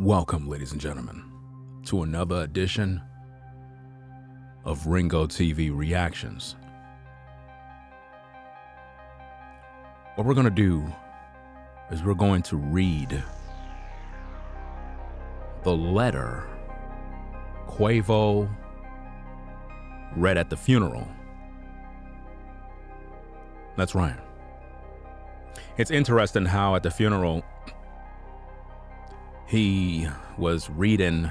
Welcome, ladies and gentlemen, to another edition of Ringo TV Reactions. What we're going to do is we're going to read the letter Quavo read at the funeral. That's right. It's interesting how at the funeral he was reading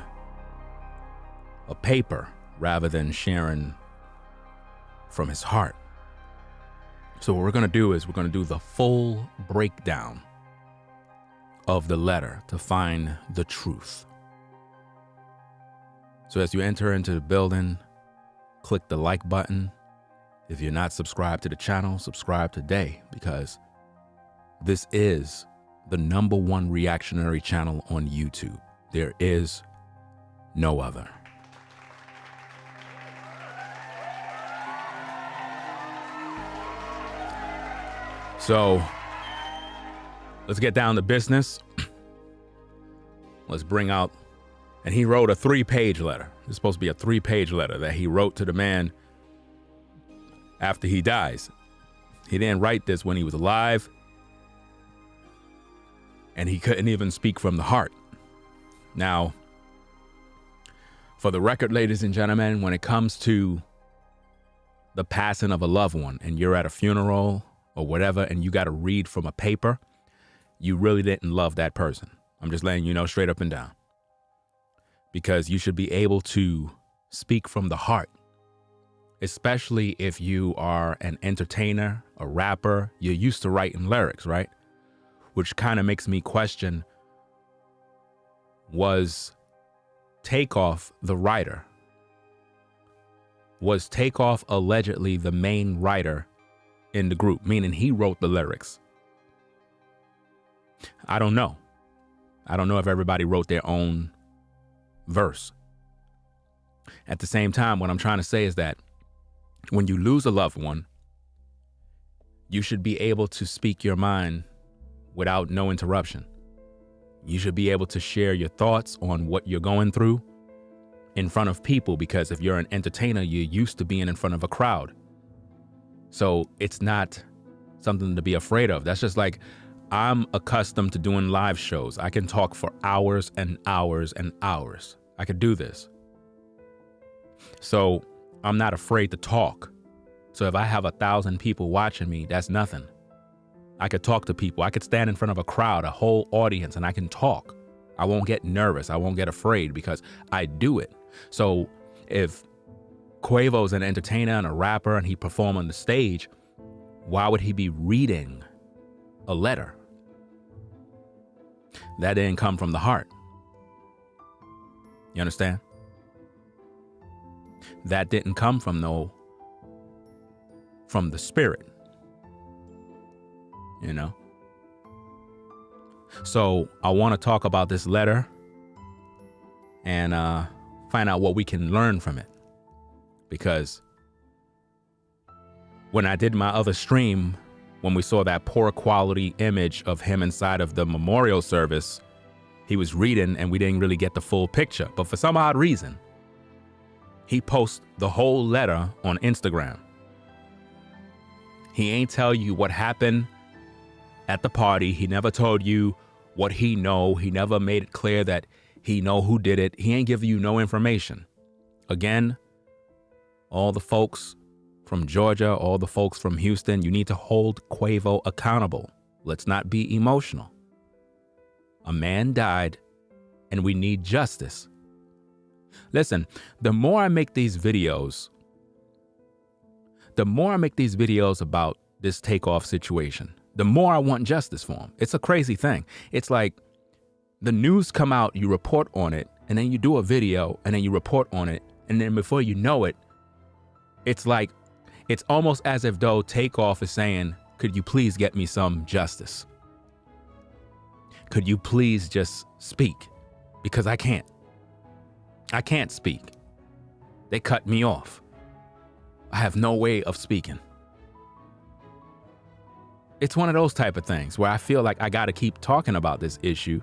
a paper rather than sharing from his heart. So what we're going to do is we're going to do the full breakdown of the letter to find the truth. So as you enter into the building, click the like button. If you're not subscribed to the channel, subscribe today, because this is the #1 reactionary channel on YouTube. There is no other. So let's get down to business. Let's bring out, and he wrote a 3-page letter. It's supposed to be a 3-page letter that he wrote to the man after he dies. He didn't write this when he was alive, and he couldn't even speak from the heart. Now, for the record, ladies and gentlemen, when it comes to the passing of a loved one and you're at a funeral or whatever and you got to read from a paper, you really didn't love that person. I'm just letting you know straight up and down. Because you should be able to speak from the heart, especially if you are an entertainer, a rapper. You're used to writing lyrics, right? Which kind of makes me question, was TAKEOFF the writer? Was TAKEOFF allegedly the main writer in the group, meaning he wrote the lyrics? I don't know. I don't know if everybody wrote their own verse. At the same time, what I'm trying to say is that when you lose a loved one, you should be able to speak your mind without no interruption. You should be able to share your thoughts on what you're going through in front of people, because if you're an entertainer, you're used to being in front of a crowd. So it's not something to be afraid of. That's just like, I'm accustomed to doing live shows. I can talk for hours and hours and hours. I could do this. So I'm not afraid to talk. So if I have 1,000 people watching me, that's nothing. I could talk to people. I could stand in front of a crowd, a whole audience, and I can talk. I won't get nervous. I won't get afraid because I do it. So if Quavo's an entertainer and a rapper and he perform on the stage, why would he be reading a letter? That didn't come from the heart. You understand? That didn't come from the spirit. You know? So I want to talk about this letter and find out what we can learn from it. Because when I did my other stream, when we saw that poor quality image of him inside of the memorial service, he was reading and we didn't really get the full picture. But for some odd reason, he posted the whole letter on Instagram. He ain't tell you what happened at the party. He never told you what he know. He never made it clear that he know who did it. He ain't give you no information. Again, all the folks from Georgia, all the folks from Houston, you need to hold Quavo accountable. Let's not be emotional. A man died and we need justice. Listen, the more I make these videos about this TAKEOFF situation, the more I want justice for him. It's a crazy thing. It's like the news come out, you report on it, and then you do a video, and then you report on it, and then before you know it, it's like, it's almost as if though TAKEOFF is saying, could you please get me some justice? Could you please just speak? Because I can't. I can't speak. They cut me off. I have no way of speaking. It's one of those type of things where I feel like I got to keep talking about this issue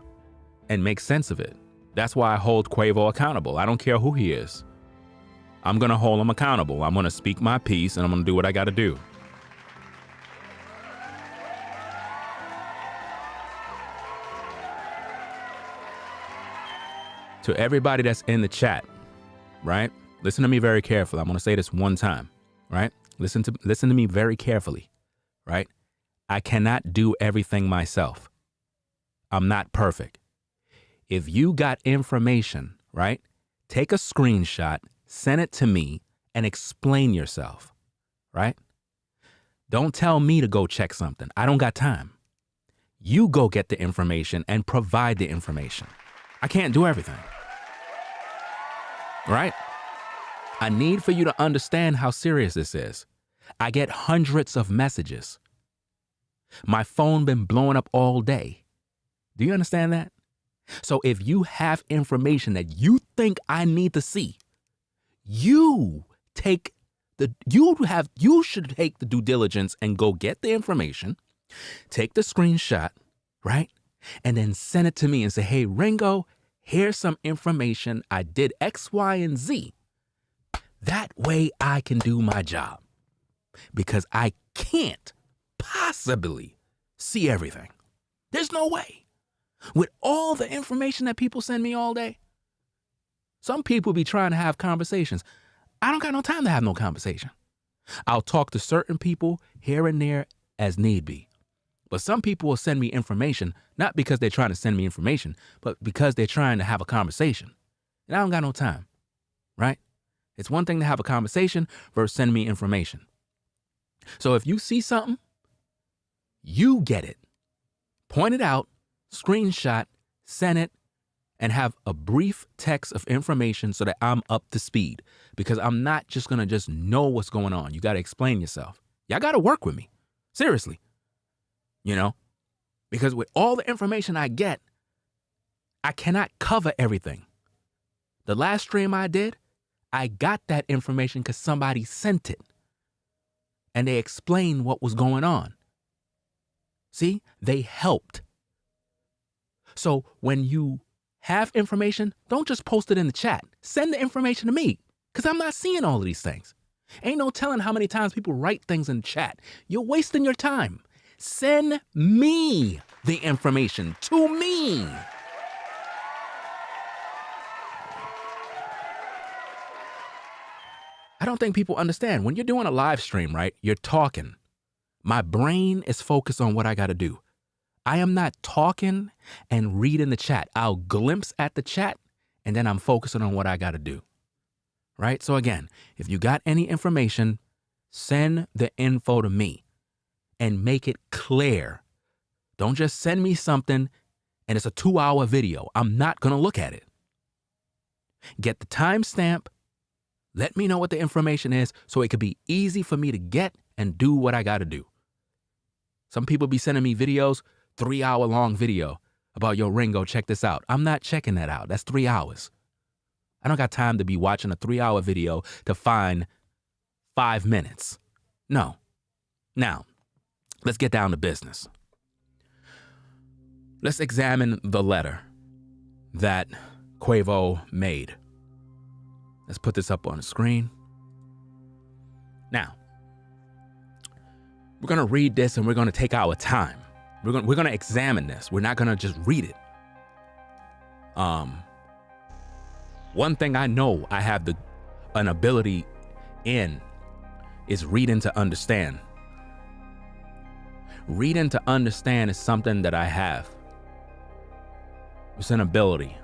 and make sense of it. That's why I hold Quavo accountable. I don't care who he is. I'm going to hold him accountable. I'm going to speak my piece, and I'm going to do what I got to do. To everybody that's in the chat, right? Listen to me very carefully. I'm going to say this one time, right? Listen to me very carefully, right? I cannot do everything myself. I'm not perfect. If you got information, right? Take a screenshot, send it to me, and explain yourself, right? Don't tell me to go check something. I don't got time. You go get the information and provide the information. I can't do everything. Right? I need for you to understand how serious this is. I get hundreds of messages. My phone been blowing up all day. Do you understand that? So if you have information that you think I need to see, you should take the due diligence and go get the information, take the screenshot, right? And then send it to me and say, hey, Ringo, here's some information. I did X, Y, and Z. That way I can do my job, because I can't possibly see everything. There's no way. With all the information that people send me all day, some people be trying to have conversations. I don't got no time to have no conversation. I'll talk to certain people here and there as need be. But some people will send me information, not because they're trying to send me information, but because they're trying to have a conversation. And I don't got no time, right? It's one thing to have a conversation versus send me information. So if you see something, you get it. Point it out, screenshot, send it, and have a brief text of information so that I'm up to speed. Because I'm not just going to just know what's going on. You got to explain yourself. Y'all got to work with me. Seriously. You know, because with all the information I get, I cannot cover everything. The last stream I did, I got that information because somebody sent it. And they explained what was going on. See, they helped. So when you have information, don't just post it in the chat. Send the information to me, because I'm not seeing all of these things. Ain't no telling how many times people write things in the chat. You're wasting your time. Send me the information, to me. I don't think people understand. When you're doing a live stream, right, you're talking. My brain is focused on what I got to do. I am not talking and reading the chat. I'll glimpse at the chat, and then I'm focusing on what I got to do. Right? So again, if you got any information, send the info to me and make it clear. Don't just send me something and it's a 2-hour video. I'm not going to look at it. Get the timestamp. Let me know what the information is so it could be easy for me to get and do what I got to do. Some people be sending me videos, 3-hour-long video about, yo, Ringo, check this out. I'm not checking that out. That's 3 hours. I don't got time to be watching a 3-hour video to find 5 minutes. No. Now, let's get down to business. Let's examine the letter that Quavo made. Let's put this up on the screen. Now, we're going to read this and we're going to take our time. We're going to examine this. We're not going to just read it. One thing I know I have an ability in is reading to understand. Reading to understand is something that I have. It's an ability.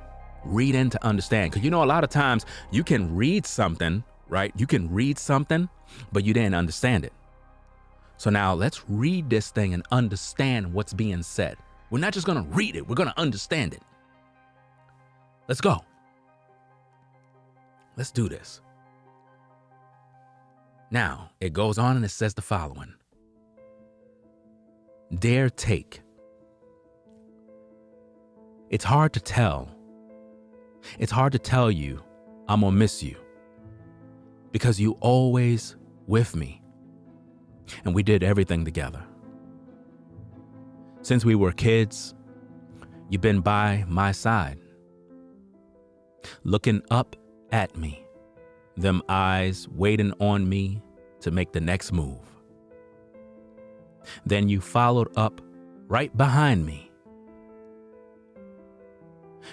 Reading to understand. Because you know, a lot of times you can read something, right? You can read something, but you didn't understand it. So now let's read this thing and understand what's being said. We're not just going to read it. We're going to understand it. Let's go. Let's do this. Now, it goes on and it says the following. Dear Take, it's hard to tell. It's hard to tell you I'm gonna miss you because you always with me and we did everything together. Since we were kids, you've been by my side. looking up at me, them eyes waiting on me to make the next move. Then you followed up right behind me.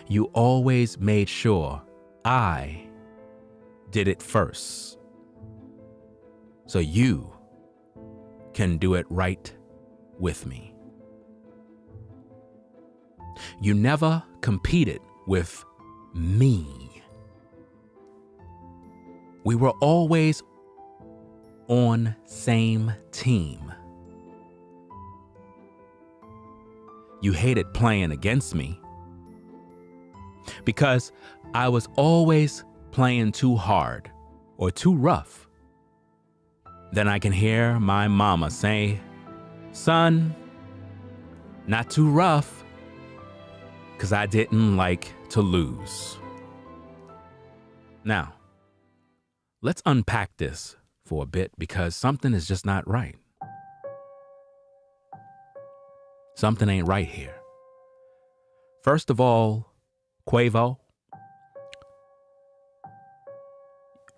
You always made sure I did it first, so you can do it right with me. You never competed with me. We were always on same team. You hated playing against me because I was always playing too hard or too rough. Then I can hear my mama say, "Son, not too rough," because I didn't like to lose. Now, let's unpack this for a bit because something is just not right. Something ain't right here. First of all, Quavo,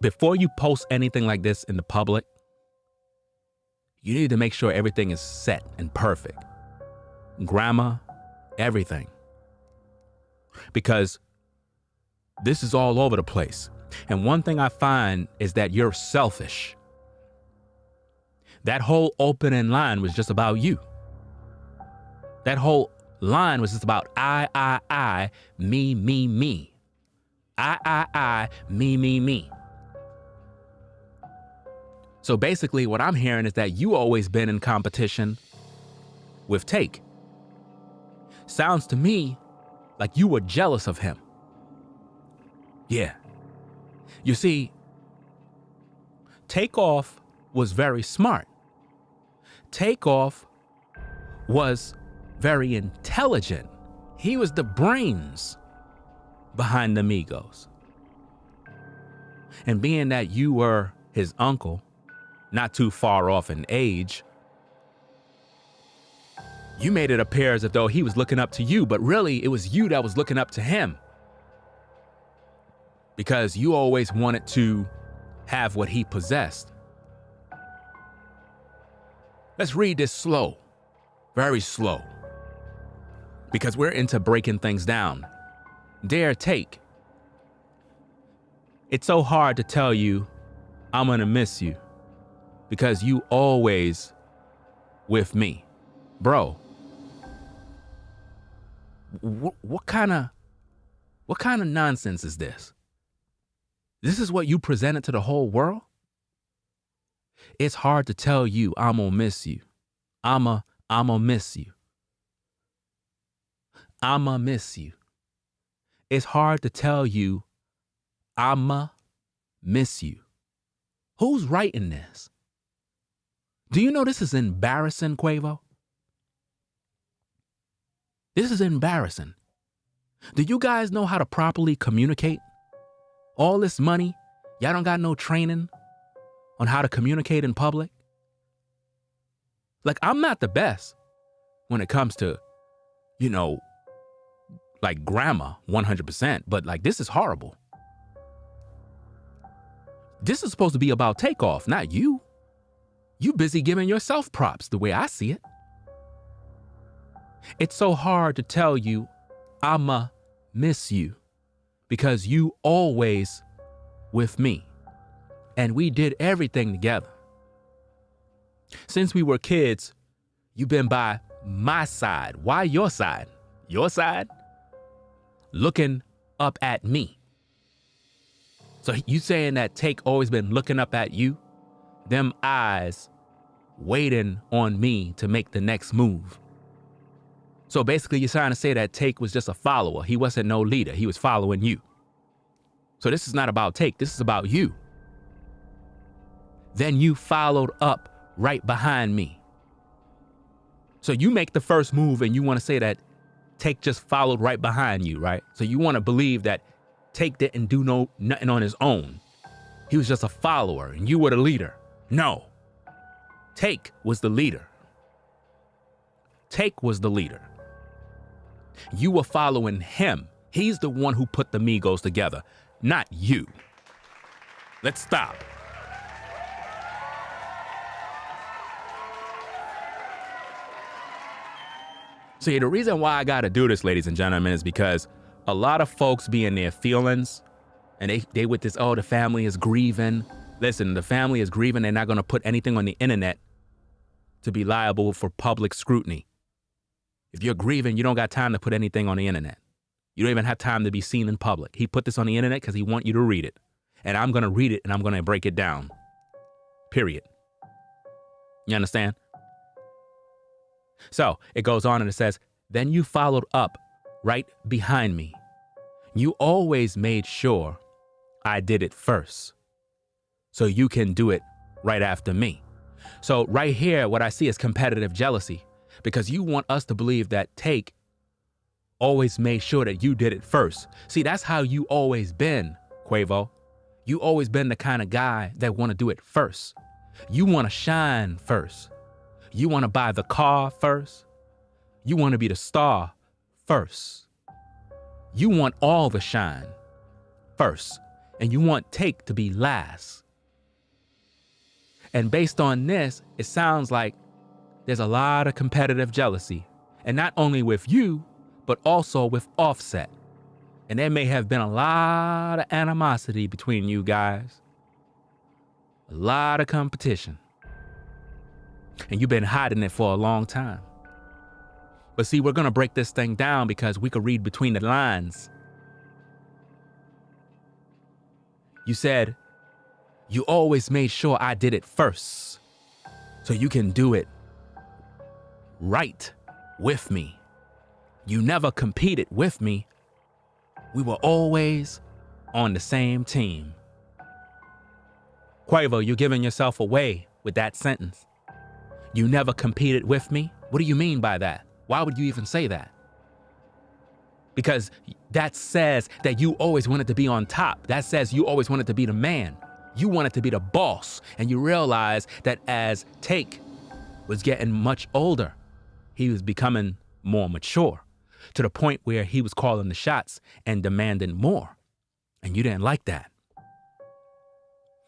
before you post anything like this in the public, you need to make sure everything is set and perfect. Grammar, everything. Because this is all over the place. And one thing I find is that you're selfish. That whole opening line was just about you. That whole line was just about I, me, me, me. I, me, me, me. So basically what I'm hearing is that you always been in competition with Take. Sounds to me like you were jealous of him. Yeah. You see, TAKEOFF was very smart. TAKEOFF was very intelligent. He was the brains behind the Migos. And being that you were his uncle, not too far off in age, you made it appear as though he was looking up to you, but really it was you that was looking up to him. Because you always wanted to have what he possessed. Let's read this slow, very slow, because we're into breaking things down. Dear Take, it's so hard to tell you I'm gonna miss you because you always with me. Bro, what kind of nonsense is this? This is what you presented to the whole world? It's hard to tell you I'm gonna miss you. I'ma miss you. I'ma miss you. It's hard to tell you I'ma miss you. Who's writing this? Do you know this is embarrassing, Quavo? This is embarrassing. Do you guys know how to properly communicate? All this money, y'all don't got no training on how to communicate in public? Like, I'm not the best when it comes to, like grammar, 100%, but like, this is horrible. This is supposed to be about TAKEOFF, not you. You busy giving yourself props the way I see it. It's so hard to tell you I'ma miss you because you always with me. And we did everything together. Since we were kids, you've been by my side. Why your side? Your side? Looking up at me. So you saying that Take always been looking up at you? Them eyes waiting on me to make the next move. So basically you're trying to say that Take was just a follower. He wasn't no leader. He was following you. So this is not about Take. This is about you. Then you followed up right behind me. So you make the first move and you want to say that Take just followed right behind you, right? So you want to believe that Take didn't do nothing on his own. He was just a follower and you were the leader. No. Take was the leader. Take was the leader. You were following him. He's the one who put the Migos together, not you. Let's stop. See, the reason why I gotta do this, ladies and gentlemen, is because a lot of folks be in their feelings and they with this, oh, the family is grieving. Listen, the family is grieving. They're not gonna put anything on the internet to be liable for public scrutiny. If you're grieving, you don't got time to put anything on the internet. You don't even have time to be seen in public. He put this on the internet because he wants you to read it. And I'm gonna read it and I'm gonna break it down. Period. You understand? So it goes on and it says, then you followed up right behind me. You always made sure I did it first, so you can do it right after me. So right here, what I see is competitive jealousy, because you want us to believe that Take always made sure that you did it first. See, that's how you always been, Quavo. You always been the kind of guy that want to do it first. You want to shine first. You want to buy the car first. You want to be the star first. You want all the shine first. And you want Take to be last. And based on this, it sounds like there's a lot of competitive jealousy. And not only with you, but also with Offset. And there may have been a lot of animosity between you guys. A lot of competition. And you've been hiding it for a long time. But see, we're gonna break this thing down because we could read between the lines. You said, you always made sure I did it first, so you can do it right with me. You never competed with me. We were always on the same team. Quavo, you're giving yourself away with that sentence. You never competed with me? What do you mean by that? Why would you even say that? Because that says that you always wanted to be on top. That says you always wanted to be the man. You wanted to be the boss. And you realize that as Take was getting much older, he was becoming more mature to the point where he was calling the shots and demanding more. And you didn't like that.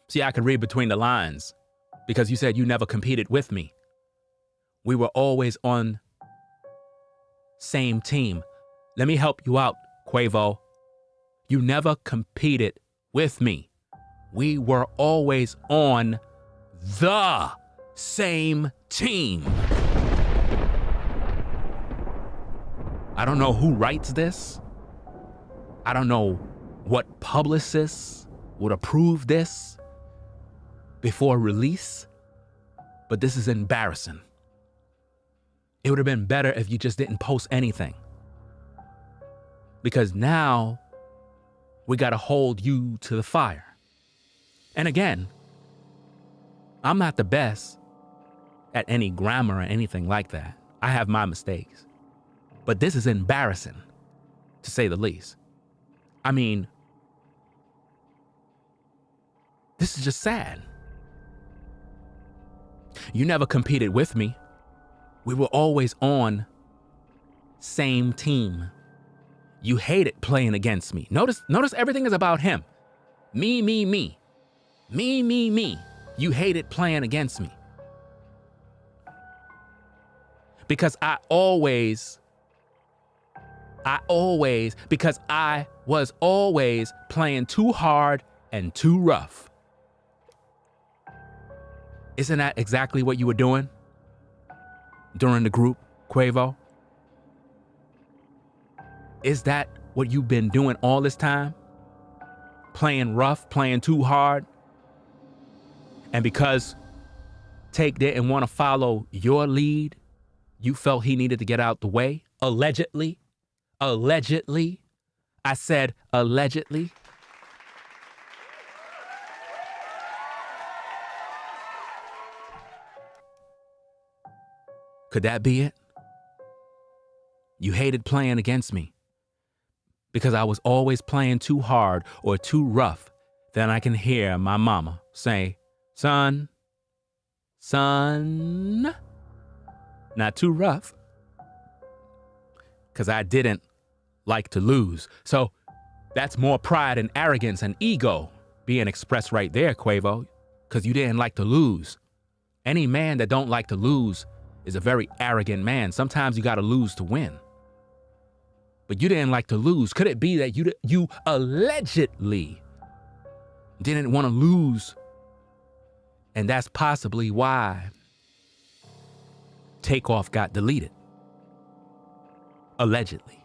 See, I could read between the lines because you said you never competed with me. We were always on same team. Let me help you out, Quavo. You never competed with me. We were always on the same team. I don't know who writes this. I don't know what publicist would approve this before release, but this is embarrassing. It would have been better if you just didn't post anything. Because now we got to hold you to the fire. And again, I'm not the best at any grammar or anything like that. I have my mistakes. But this is embarrassing, to say the least. I mean, this is just sad. You never competed with me. We were always on same team. You hated playing against me. Notice everything is about him. Me, me, me. Me, me, me. You hated playing against me. Because I was always playing too hard and too rough. Isn't that exactly what you were doing during the group, Quavo? Is that what you've been doing all this time? Playing rough, playing too hard? And because Take didn't want to follow your lead, you felt he needed to get out the way? Allegedly? Allegedly? I said allegedly. Could that be it? You hated playing against me because I was always playing too hard or too rough. Then I can hear my mama say, son, not too rough. Because I didn't like to lose. So that's more pride and arrogance and ego being expressed right there, Quavo, because you didn't like to lose. Any man that don't like to lose is a very arrogant man. Sometimes you got to lose to win. But you didn't like to lose. Could it be that you allegedly didn't want to lose? And that's possibly why Takeoff got deleted. Allegedly.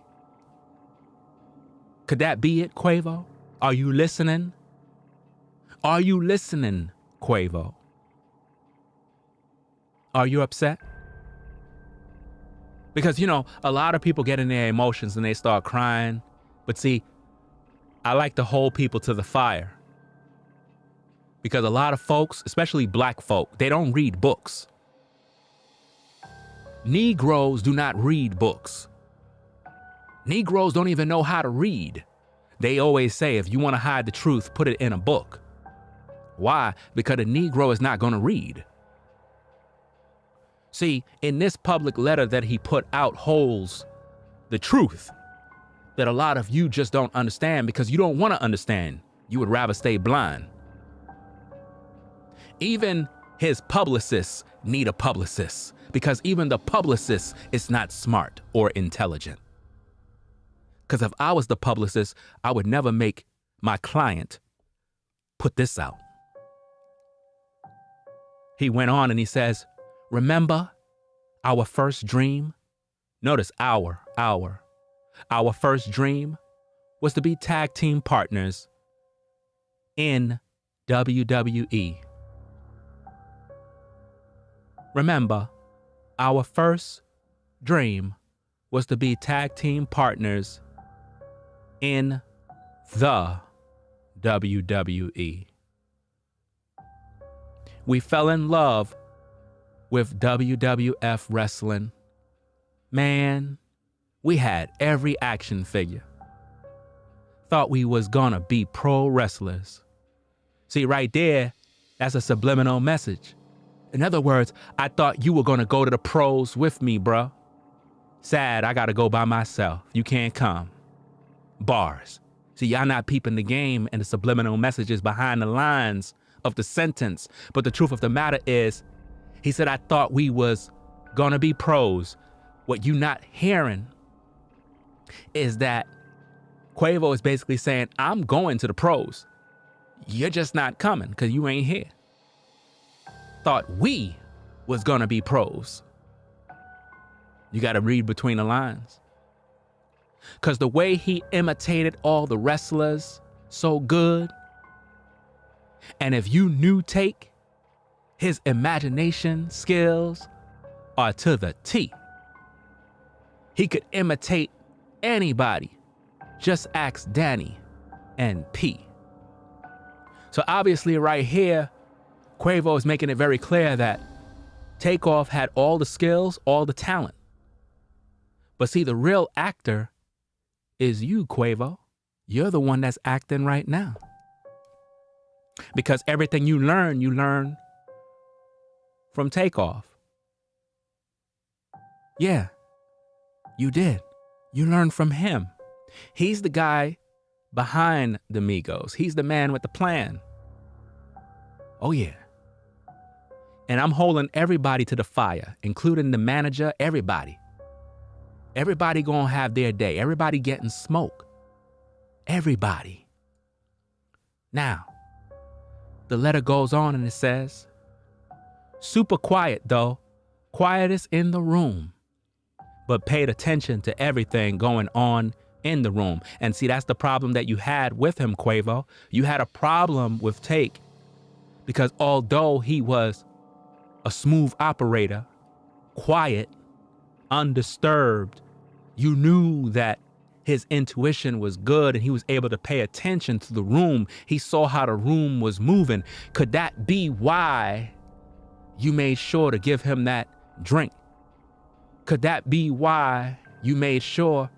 Could that be it, Quavo? Are you listening? Are you listening, Quavo? Are you upset? Because, you know, a lot of people get in their emotions and they start crying. But see, I like to hold people to the fire. Because a lot of folks, especially black folk, they don't read books. Negroes do not read books. Negroes don't even know how to read. They always say, if you want to hide the truth, put it in a book. Why? Because a Negro is not going to read. See, in this public letter that he put out holds the truth that a lot of you just don't understand because you don't want to understand. You would rather stay blind. Even his publicists need a publicist because even the publicist is not smart or intelligent. Because if I was the publicist, I would never make my client put this out. He went on and he says, remember our first dream? Notice our first dream was to be tag team partners in WWE. Remember, our first dream was to be tag team partners in the WWE. We fell in love with WWF wrestling. Man, we had every action figure. Thought we was gonna be pro wrestlers. See, right there, that's a subliminal message. In other words, I thought you were gonna go to the pros with me, bruh. Sad, I gotta go by myself. You can't come. Bars. See, y'all not peeping the game and the subliminal messages behind the lines of the sentence. But the truth of the matter is, he said, I thought we was gonna be pros. What you not hearing is that Quavo is basically saying, I'm going to the pros. You're just not coming because you ain't here. Thought we was gonna be pros. You gotta read between the lines. Because the way he imitated all the wrestlers so good, and if you knew Take, his imagination skills are to the T. He could imitate anybody. Just ask Danny and P. So obviously right here, Quavo is making it very clear that Takeoff had all the skills, all the talent. But see, the real actor is you, Quavo. You're the one that's acting right now. Because everything you learn from Takeoff. Yeah, you did. You learned from him. He's the guy behind the Migos. He's the man with the plan. Oh yeah. And I'm holding everybody to the fire, including the manager, everybody. Everybody gonna have their day. Everybody getting smoke. Everybody. Now, the letter goes on and it says, super quiet though, quietest in the room, but paid attention to everything going on in the room. And see, that's the problem that you had with him, Quavo. You had a problem with Take because although he was a smooth operator, quiet, undisturbed, you knew that his intuition was good and he was able to pay attention to the room. He saw how the room was moving. Could that be why you made sure to give him that drink? Could that be why you made sure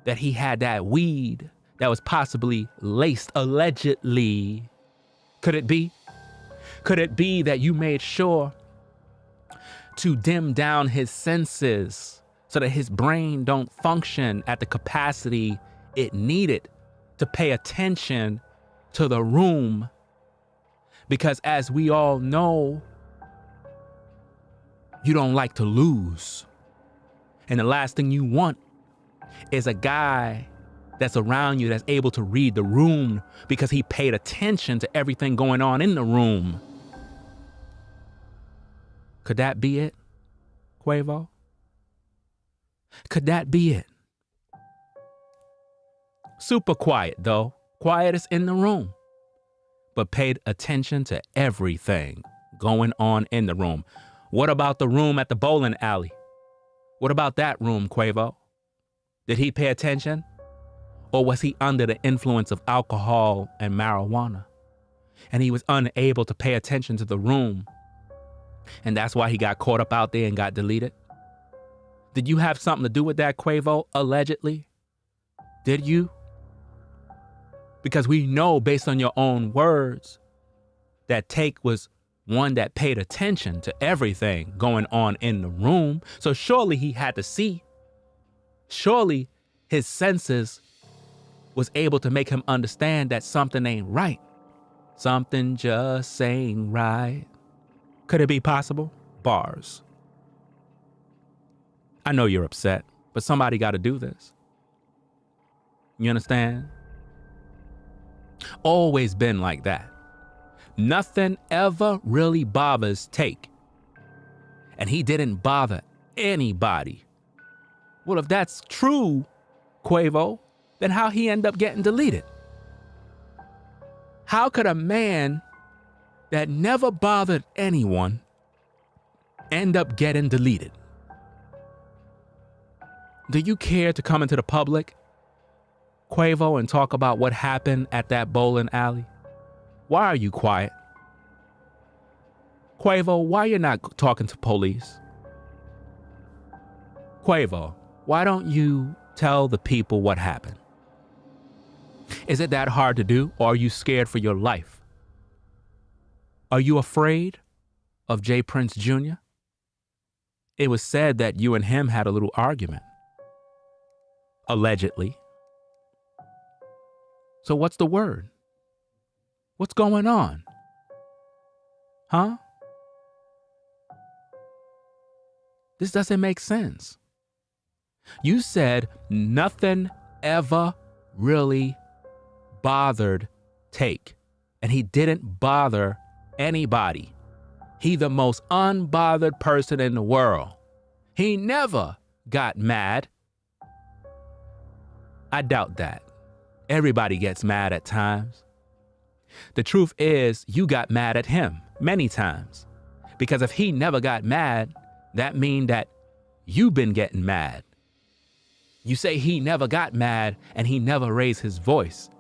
that he had that weed that was possibly laced allegedly? Could it be? Could it be that you made sure to dim down his senses so that his brain don't function at the capacity it needed to pay attention to the room. Because as we all know, you don't like to lose. And the last thing you want is a guy that's around you that's able to read the room because he paid attention to everything going on in the room. Could that be it, Quavo? Could that be it? Super quiet, though. Quietest in the room. But paid attention to everything going on in the room. What about the room at the bowling alley? What about that room, Quavo? Did he pay attention? Or was he under the influence of alcohol and marijuana? And he was unable to pay attention to the room. And that's why he got caught up out there and got deleted? Did you have something to do with that, Quavo, allegedly? Did you? Because we know, based on your own words, that Take was one that paid attention to everything going on in the room. So surely he had to see. Surely his senses was able to make him understand that something ain't right. Something just ain't right. Could it be possible? Bars. I know you're upset, but somebody got to do this. You understand? Always been like that. Nothing ever really bothers Take. And he didn't bother anybody. Well, if that's true, Quavo, then how he end up getting deleted? How could a man that never bothered anyone end up getting deleted? Do you care to come into the public, Quavo, and talk about what happened at that bowling alley? Why are you quiet? Quavo, why you're not talking to police? Quavo, why don't you tell the people what happened? Is it that hard to do, or are you scared for your life? Are you afraid of J. Prince Jr.? It was said that you and him had a little argument. Allegedly. So what's the word? What's going on? Huh? This doesn't make sense. You said nothing ever really bothered Take, and he didn't bother anybody. He the most unbothered person in the world. He never got mad. I doubt that. Everybody gets mad at times. The truth is, you got mad at him many times. Because if he never got mad, that means that you've been getting mad. You say he never got mad and he never raised his voice.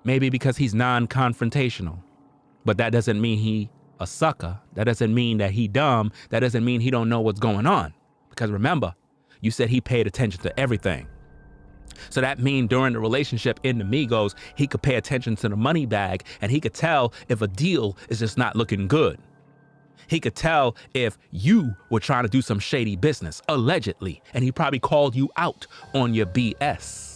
Maybe because he's non-confrontational. But that doesn't mean he a sucker. That doesn't mean that he dumb. That doesn't mean he don't know what's going on. Because remember, you said he paid attention to everything. So that means during the relationship in the Migos, he could pay attention to the money bag and he could tell if a deal is just not looking good. He could tell if you were trying to do some shady business, allegedly, and he probably called you out on your BS.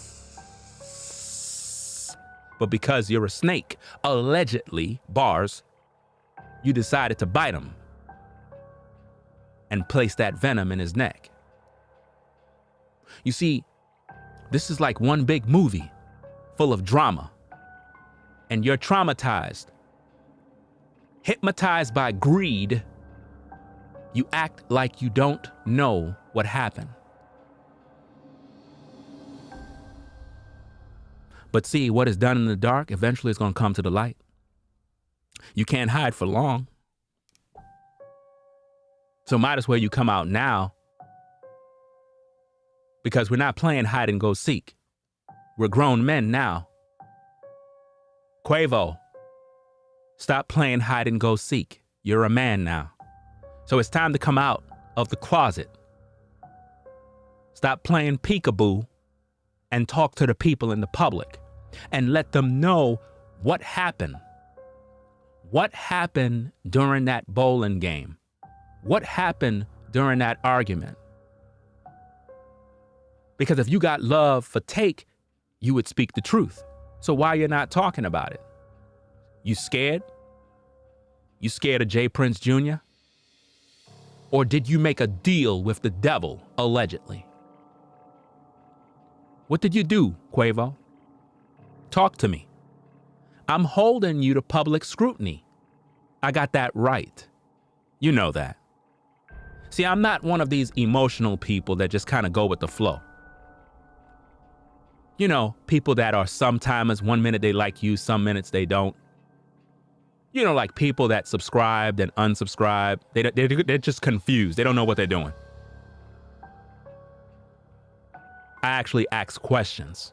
But because you're a snake, allegedly, bars, you decided to bite him and place that venom in his neck. You see, this is like one big movie full of drama, and you're traumatized. Hypnotized by greed, you act like you don't know what happened. But see, what is done in the dark eventually is going to come to the light. You can't hide for long. So might as well you come out now, because we're not playing hide and go seek. We're grown men now. Quavo, stop playing hide and go seek. You're a man now. So it's time to come out of the closet. Stop playing peekaboo and talk to the people in the public and let them know what happened. What happened during that bowling game? What happened during that argument? Because if you got love for Take, you would speak the truth. So why you're not talking about it? You scared? You scared of J. Prince Jr.? Or did you make a deal with the devil, allegedly? What did you do, Quavo? Talk to me. I'm holding you to public scrutiny. I got that right. You know that. See, I'm not one of these emotional people that just kind of go with the flow. You know, people that are sometimers, one minute they like you, some minutes they don't. You know, like people that subscribed and unsubscribed. They're just confused. They don't know what they're doing. I actually ask questions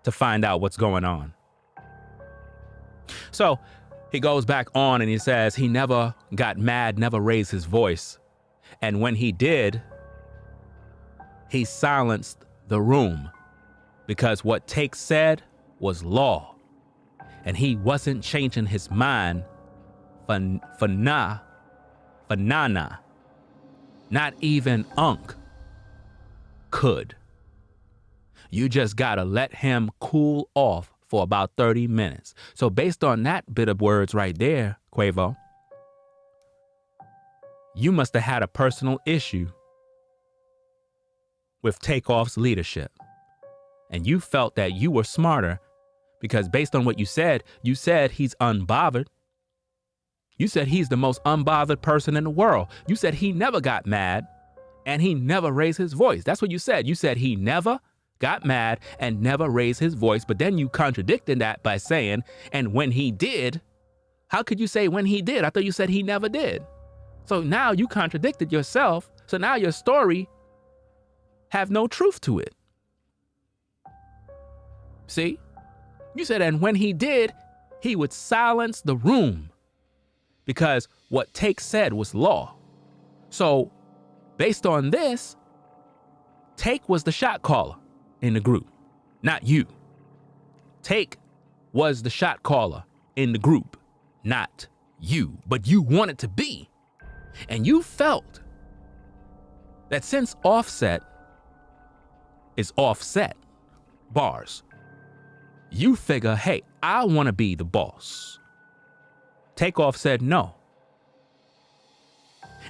to find out what's going on. So he goes back on and he says he never got mad, never raised his voice. And when he did, he silenced the room because what Take said was law. And he wasn't changing his mind for nana. Not even Unc could. You just gotta let him cool off for about 30 minutes. So based on that bit of words right there, Quavo, you must have had a personal issue with TAKEOFF's leadership. And you felt that you were smarter because based on what you said he's unbothered. You said he's the most unbothered person in the world. You said he never got mad and he never raised his voice. That's what you said. You said he never got mad and never raised his voice. But then you contradicted that by saying, and when he did, how could you say when he did? I thought you said he never did. So now you contradicted yourself. So now your story have no truth to it. See? You said, and when he did, he would silence the room because what Take said was law. So based on this, Take was the shot caller in the group, not you. Take was the shot caller in the group, not you, but you wanted to be. And you felt that since Offset is Offset, bars, you figure, hey, I want to be the boss. TAKEOFF said no.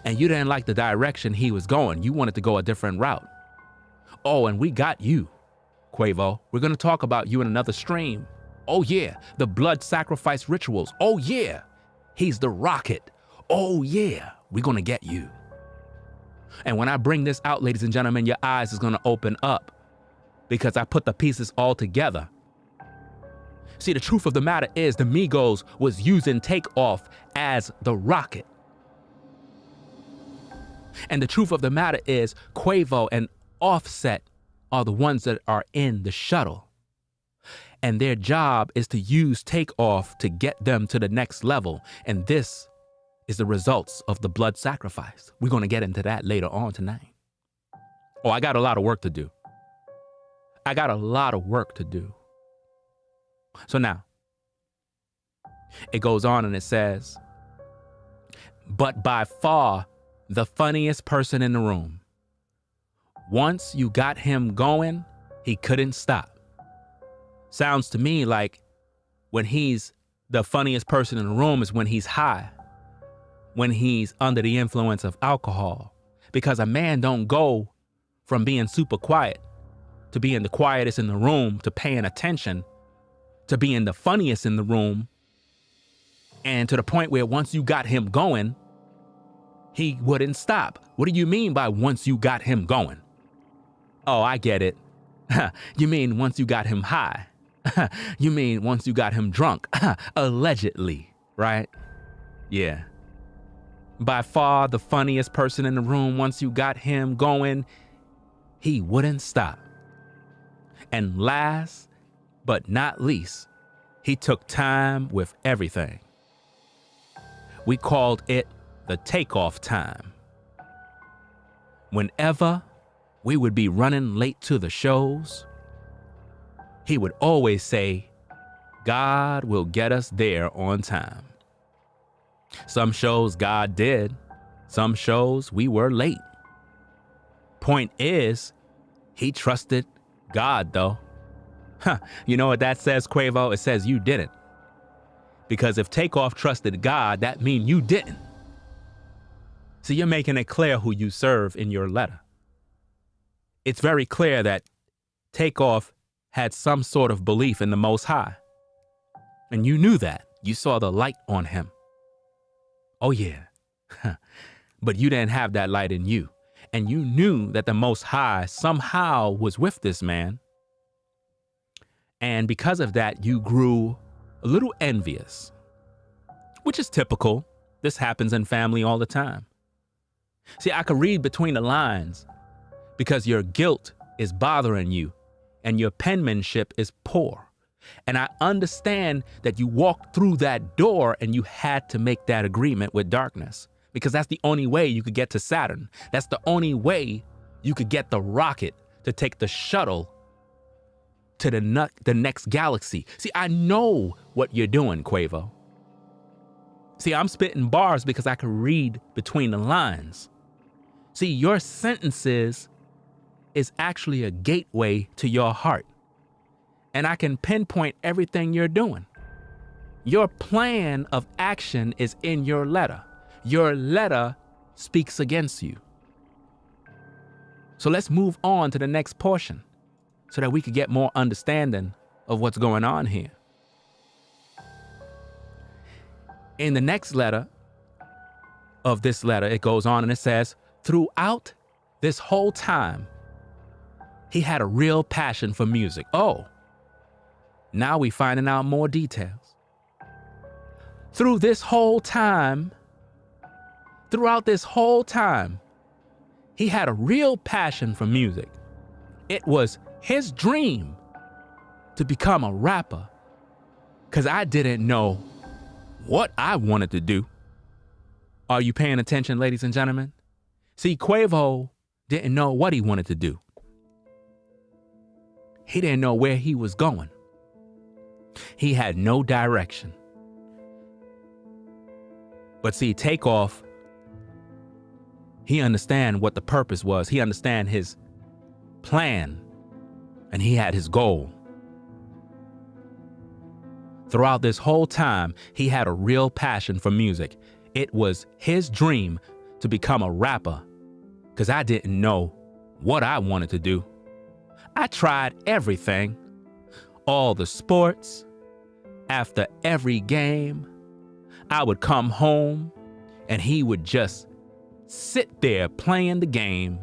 And you didn't like the direction he was going. You wanted to go a different route. Oh, and we got you, Quavo. We're going to talk about you in another stream. Oh, yeah, the blood sacrifice rituals. Oh, yeah, he's the rocket. Oh, yeah, we're going to get you. And when I bring this out, ladies and gentlemen, your eyes is going to open up because I put the pieces all together. See, the truth of the matter is the Migos was using TAKEOFF as the rocket. And the truth of the matter is Quavo and Offset are the ones that are in the shuttle. And their job is to use TAKEOFF to get them to the next level. And this is the results of the blood sacrifice. We're going to get into that later on tonight. Oh, I got a lot of work to do. I got a lot of work to do. So now, it goes on and it says, but by far the funniest person in the room. Once you got him going, he couldn't stop. Sounds to me like when he's the funniest person in the room is when he's high, when he's under the influence of alcohol. Because a man don't go from being super quiet to being the quietest in the room to paying attention to being the funniest in the room, and to the point where once you got him going, he wouldn't stop. What do you mean by once you got him going? Oh, I get it. You mean once you got him high. You mean once you got him drunk. Allegedly, right? Yeah. By far the funniest person in the room, once you got him going, he wouldn't stop. And last but not least, he took time with everything. We called it the TAKEOFF time. Whenever we would be running late to the shows, he would always say, God will get us there on time. Some shows God did, some shows we were late. Point is, he trusted God, though. Huh. You know what that says, Quavo? It says you didn't. Because if TAKEOFF trusted God, that means you didn't. So you're making it clear who you serve in your letter. It's very clear that TAKEOFF had some sort of belief in the Most High. And you knew that. You saw the light on him. Oh, yeah. But you didn't have that light in you. And you knew that the Most High somehow was with this man. And because of that, you grew a little envious, which is typical. This happens in family all the time. See, I could read between the lines because your guilt is bothering you and your penmanship is poor. And I understand that you walked through that door and you had to make that agreement with darkness because that's the only way you could get to Saturn. That's the only way you could get the rocket to take the shuttle to the next galaxy. See, I know what you're doing, Quavo. See, I'm spitting bars because I can read between the lines. See, your sentences is actually a gateway to your heart. And I can pinpoint everything you're doing. Your plan of action is in your letter. Your letter speaks against you. So let's move on to the next portion so that we could get more understanding of what's going on here. In the next letter of this letter, it goes on and it says, throughout this whole time, he had a real passion for music. Oh, now we finding out more details. Throughout this whole time, he had a real passion for music. It was his dream to become a rapper because I didn't know what I wanted to do. Are you paying attention, ladies and gentlemen? See, Quavo didn't know what he wanted to do. He didn't know where he was going. He had no direction. But see, TAKEOFF, he understand what the purpose was. He understand his plan, and he had his goal. Throughout this whole time, he had a real passion for music. It was his dream to become a rapper because I didn't know what I wanted to do. I tried everything, all the sports. After every game, I would come home and he would just sit there playing the game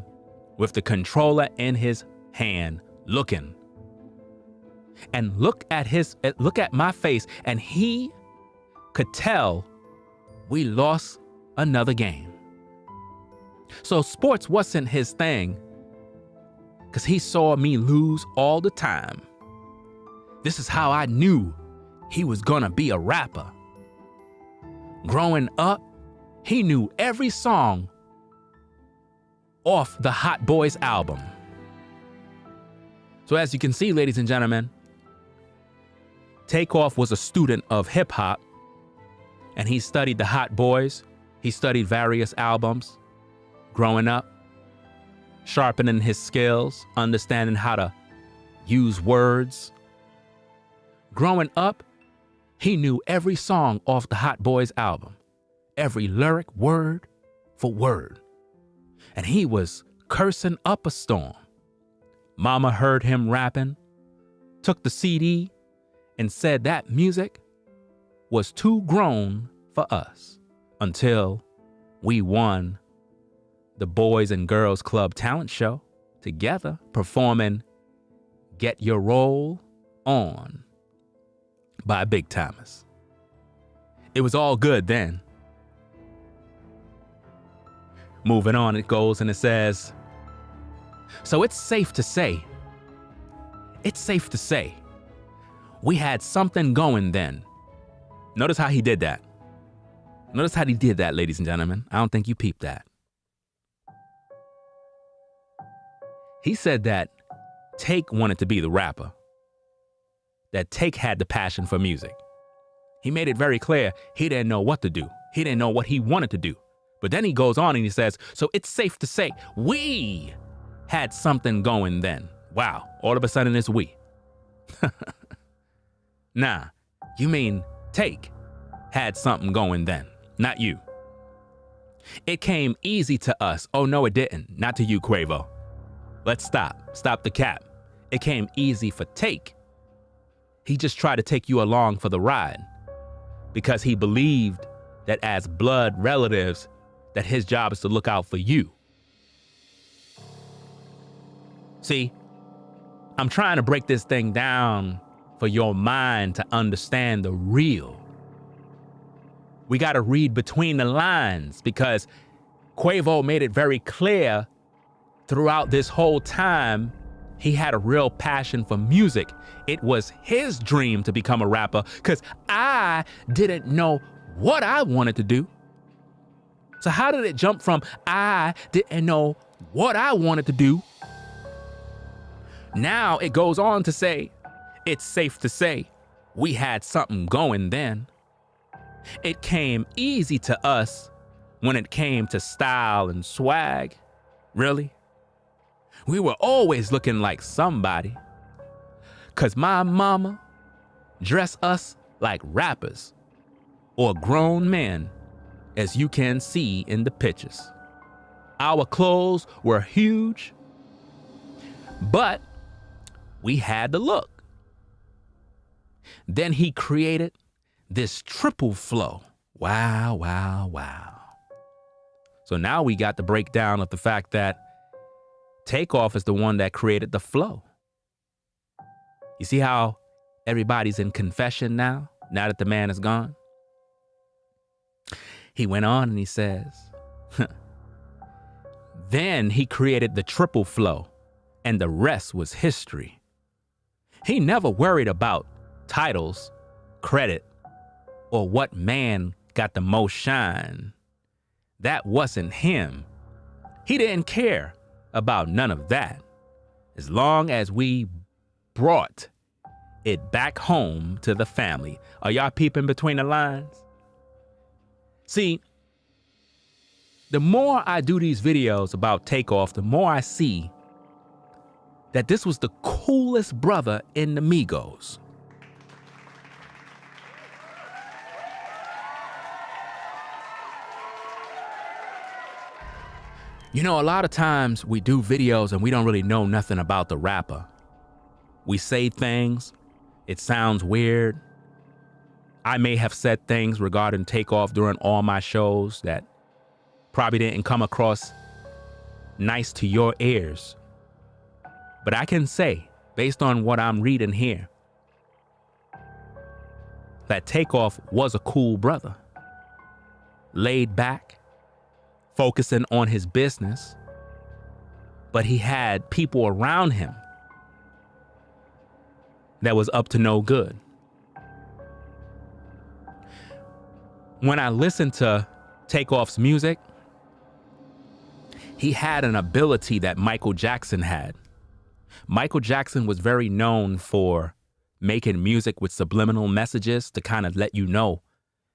with the controller in his hand, looking. And look at my face, and he could tell we lost another game. So sports wasn't his thing because he saw me lose all the time. This is how I knew he was gonna be a rapper. Growing up, he knew every song off the Hot Boys album. So as you can see, ladies and gentlemen, TAKEOFF was a student of hip hop, and he studied the Hot Boys. He studied various albums growing up, sharpening his skills, understanding how to use words. Growing up, he knew every song off the Hot Boys album, every lyric word for word. And he was cursing up a storm. Mama heard him rapping, took the CD, and said that music was too grown for us until we won the Boys and Girls Club talent show together, performing Get Your Roll On by Big Timers. It was all good then. Moving on, it goes and it says, so it's safe to say, we had something going then. Notice how he did that. Notice how he did that, ladies and gentlemen. I don't think you peeped that. He said that Take wanted to be the rapper, that Take had the passion for music. He made it very clear he didn't know what to do. He didn't know what he wanted to do. But then he goes on and he says, so it's safe to say we had something going then. Wow, all of a sudden it's we. Nah, you mean Take had something going then, not you. It came easy to us. Oh, no, it didn't. Not to you, Quavo. Let's stop. Stop the cap. It came easy for Take. He just tried to take you along for the ride because he believed that as blood relatives, that his job is to look out for you. See, I'm trying to break this thing down for your mind to understand the real. We got to read between the lines because Quavo made it very clear throughout this whole time he had a real passion for music. It was his dream to become a rapper because I didn't know what I wanted to do. So how did it jump from I didn't know what I wanted to do? Now it goes on to say, it's safe to say we had something going then. It came easy to us when it came to style and swag. Really? We were always looking like somebody. 'Cause my mama dressed us like rappers or grown men, as you can see in the pictures. Our clothes were huge, but we had the look. Then he created this triple flow. Wow, wow, wow. So now we got the breakdown of the fact that TAKEOFF is the one that created the flow. You see how everybody's in confession now that the man is gone? He went on and he says, then he created the triple flow and the rest was history. He never worried about titles, credit, or what man got the most shine. That wasn't him. He didn't care about none of that. As long as we brought it back home to the family. Are y'all peeping between the lines? See, the more I do these videos about TAKEOFF, the more I see that this was the coolest brother in the Migos. You know, a lot of times we do videos and we don't really know nothing about the rapper. We say things, it sounds weird. I may have said things regarding TAKEOFF during all my shows that probably didn't come across nice to your ears. But I can say, based on what I'm reading here, that TAKEOFF was a cool brother. Laid back, focusing on his business, but he had people around him that was up to no good. When I listened to TAKEOFF's music, he had an ability that Michael Jackson had. Michael Jackson was very known for making music with subliminal messages to kind of let you know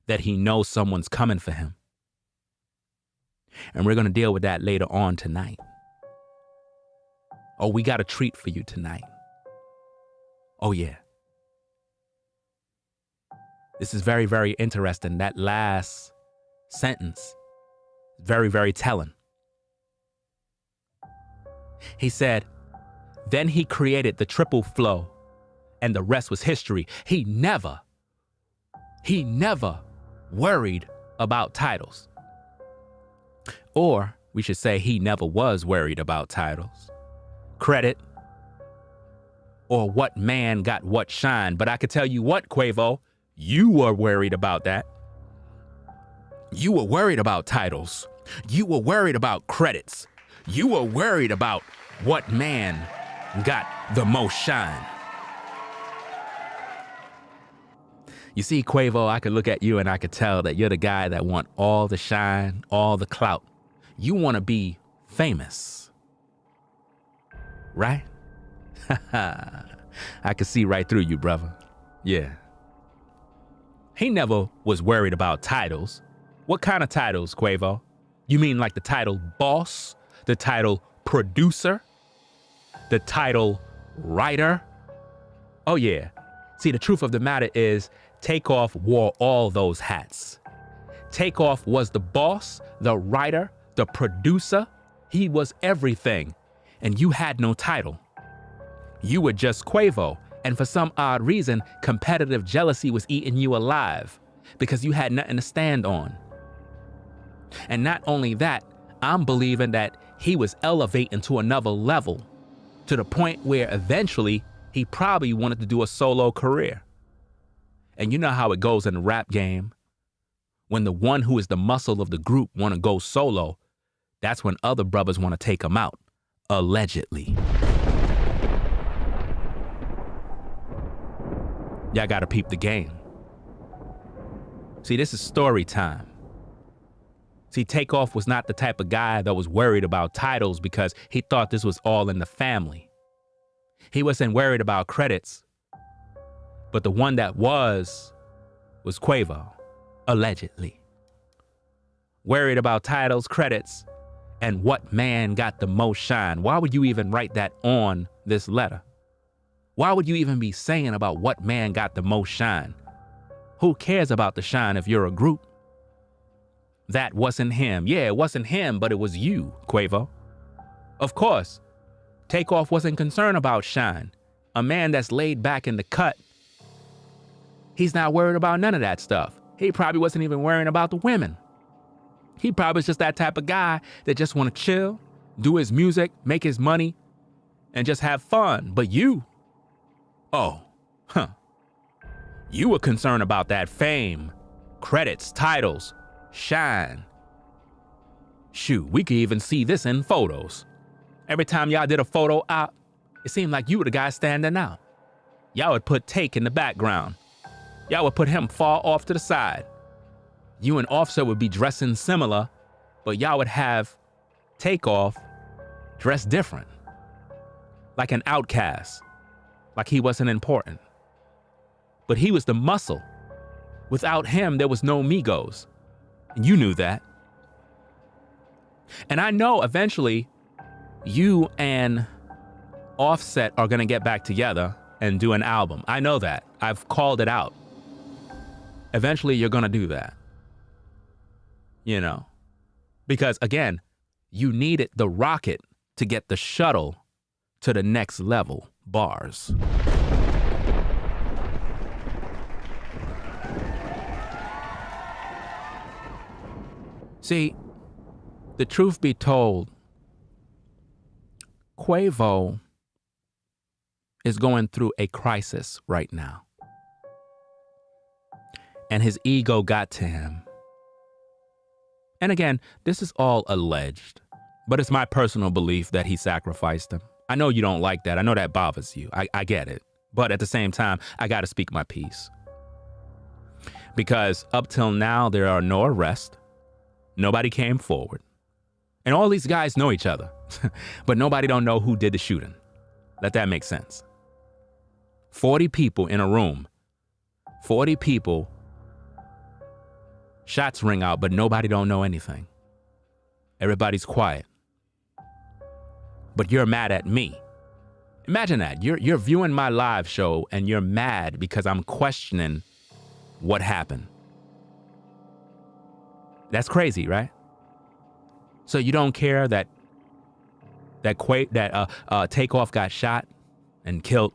that he knows someone's coming for him. And we're going to deal with that later on tonight. Oh, we got a treat for you tonight. Oh, yeah. This is very, very interesting. That last sentence, very, very telling. He said, then he created the triple flow and the rest was history. He never worried about titles. Or we should say he never was worried about titles, credit, or what man got what shine. But I could tell you what, Quavo, you were worried about that. You were worried about titles. You were worried about credits. You were worried about what man got the most shine. You see, Quavo, I could look at you and I could tell that you're the guy that want all the shine, all the clout. You want to be famous, right? I could see right through you, brother. Yeah. He never was worried about titles. What kind of titles, Quavo? You mean like the title boss, the title producer, the title writer. Oh yeah. See, the truth of the matter is TAKEOFF wore all those hats. TAKEOFF was the boss, the writer, the producer. He was everything. And you had no title. You were just Quavo. And for some odd reason, competitive jealousy was eating you alive because you had nothing to stand on. And not only that, I'm believing that he was elevating to another level to the point where eventually he probably wanted to do a solo career. And you know how it goes in the rap game. When the one who is the muscle of the group want to go solo, that's when other brothers want to take him out, allegedly. Y'all gotta peep the game. See, this is story time. See, TAKEOFF was not the type of guy that was worried about titles because he thought this was all in the family. He wasn't worried about credits, but the one that was Quavo, allegedly. Worried about titles, credits, and what man got the most shine. Why would you even write that on this letter? Why would you even be saying about what man got the most shine? Who cares about the shine if you're a group? That wasn't him. Yeah, it wasn't him, but it was you, Quavo. Of course, TAKEOFF wasn't concerned about shine. A man that's laid back in the cut, he's not worried about none of that stuff. He probably wasn't even worrying about the women. He probably was just that type of guy that just want to chill, do his music, make his money, and just have fun. But you, you were concerned about that fame, credits, titles, shine. Shoot, we could even see this in photos. Every time y'all did a photo op, it seemed like you were the guy standing out. Y'all would put Take in the background. Y'all would put him far off to the side. You and Offset would be dressing similar, but y'all would have TAKEOFF dressed different. Like an outcast. Like he wasn't important. But he was the muscle. Without him, there was no Migos. And you knew that. And I know eventually you and Offset are gonna get back together and do an album. I know that. I've called it out. Eventually you're gonna do that. You know, because again, you needed the rocket to get the shuttle to the next level. Bars. See, the truth be told, Quavo is going through a crisis right now. And his ego got to him. And again, this is all alleged, but it's my personal belief that he sacrificed him. I know you don't like that. I know that bothers you. I get it. But at the same time, I got to speak my piece. Because up till now, there are no arrests. Nobody came forward. And all these guys know each other. But nobody don't know who did the shooting. Let that make sense. 40 people in a room. 40 people. Shots ring out, but nobody don't know anything. Everybody's quiet. But you're mad at me. Imagine that. You're viewing my live show and you're mad because I'm questioning what happened. That's crazy, right? So you don't care that TAKEOFF got shot and killed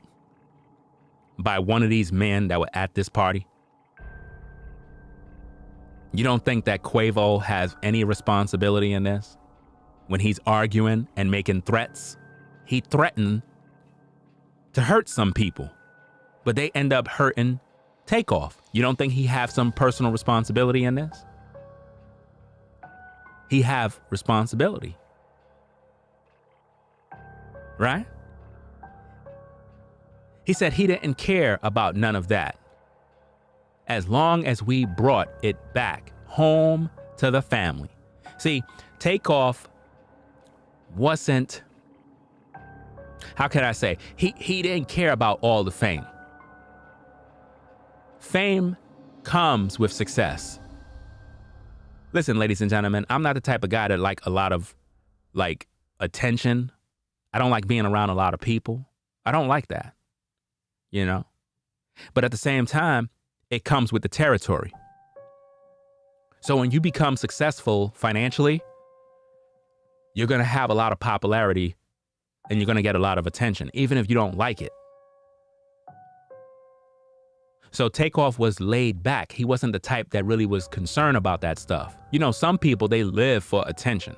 by one of these men that were at this party? You don't think that Quavo has any responsibility in this? When he's arguing and making threats, he threatened to hurt some people, but they end up hurting TAKEOFF. You don't think he have some personal responsibility in this? He have responsibility, right? He said he didn't care about none of that as long as we brought it back home to the family. See, TAKEOFF wasn't, how can I say, he didn't care about all the fame. Fame comes with success. Listen, ladies and gentlemen, I'm not the type of guy that like a lot of attention. I don't like being around a lot of people. I don't like that, you know? But at the same time, it comes with the territory. So when you become successful financially, you're going to have a lot of popularity and you're going to get a lot of attention, even if you don't like it. So TAKEOFF was laid back. He wasn't the type that really was concerned about that stuff. You know, some people, they live for attention.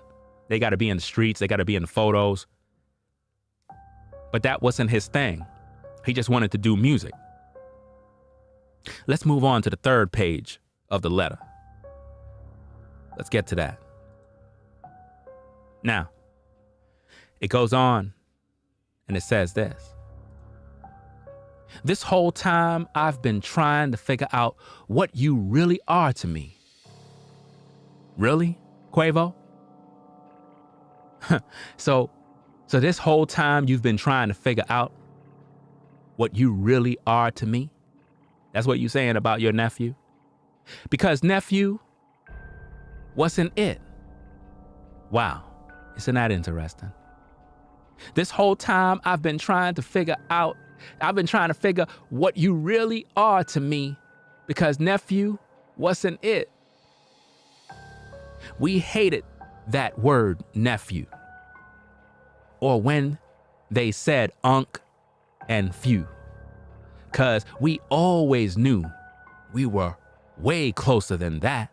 They got to be in the streets. They got to be in the photos. But that wasn't his thing. He just wanted to do music. Let's move on to the third page of the letter. Let's get to that. Now, it goes on and it says this. This whole time I've been trying to figure out what you really are to me. Really, Quavo? So this whole time you've been trying to figure out what you really are to me? That's what you're saying about your nephew? Because nephew wasn't it. Wow, isn't that interesting? This whole time I've been trying to figure what you really are to me, because nephew wasn't it. We hated that word nephew, or when they said unk and few, because we always knew we were way closer than that.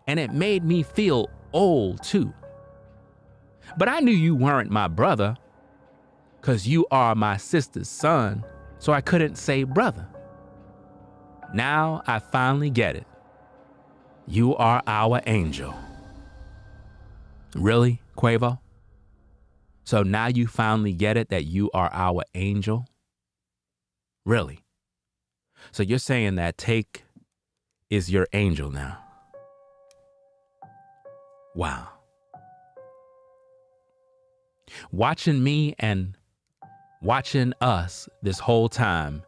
And it made me feel old too. But I knew you weren't my brother, because you are my sister's son, so I couldn't say brother. Now I finally get it. You are our angel. Really, Quavo? So now you finally get it that you are our angel? Really? So you're saying that Take is your angel now? Wow. Watching me and watching us this whole time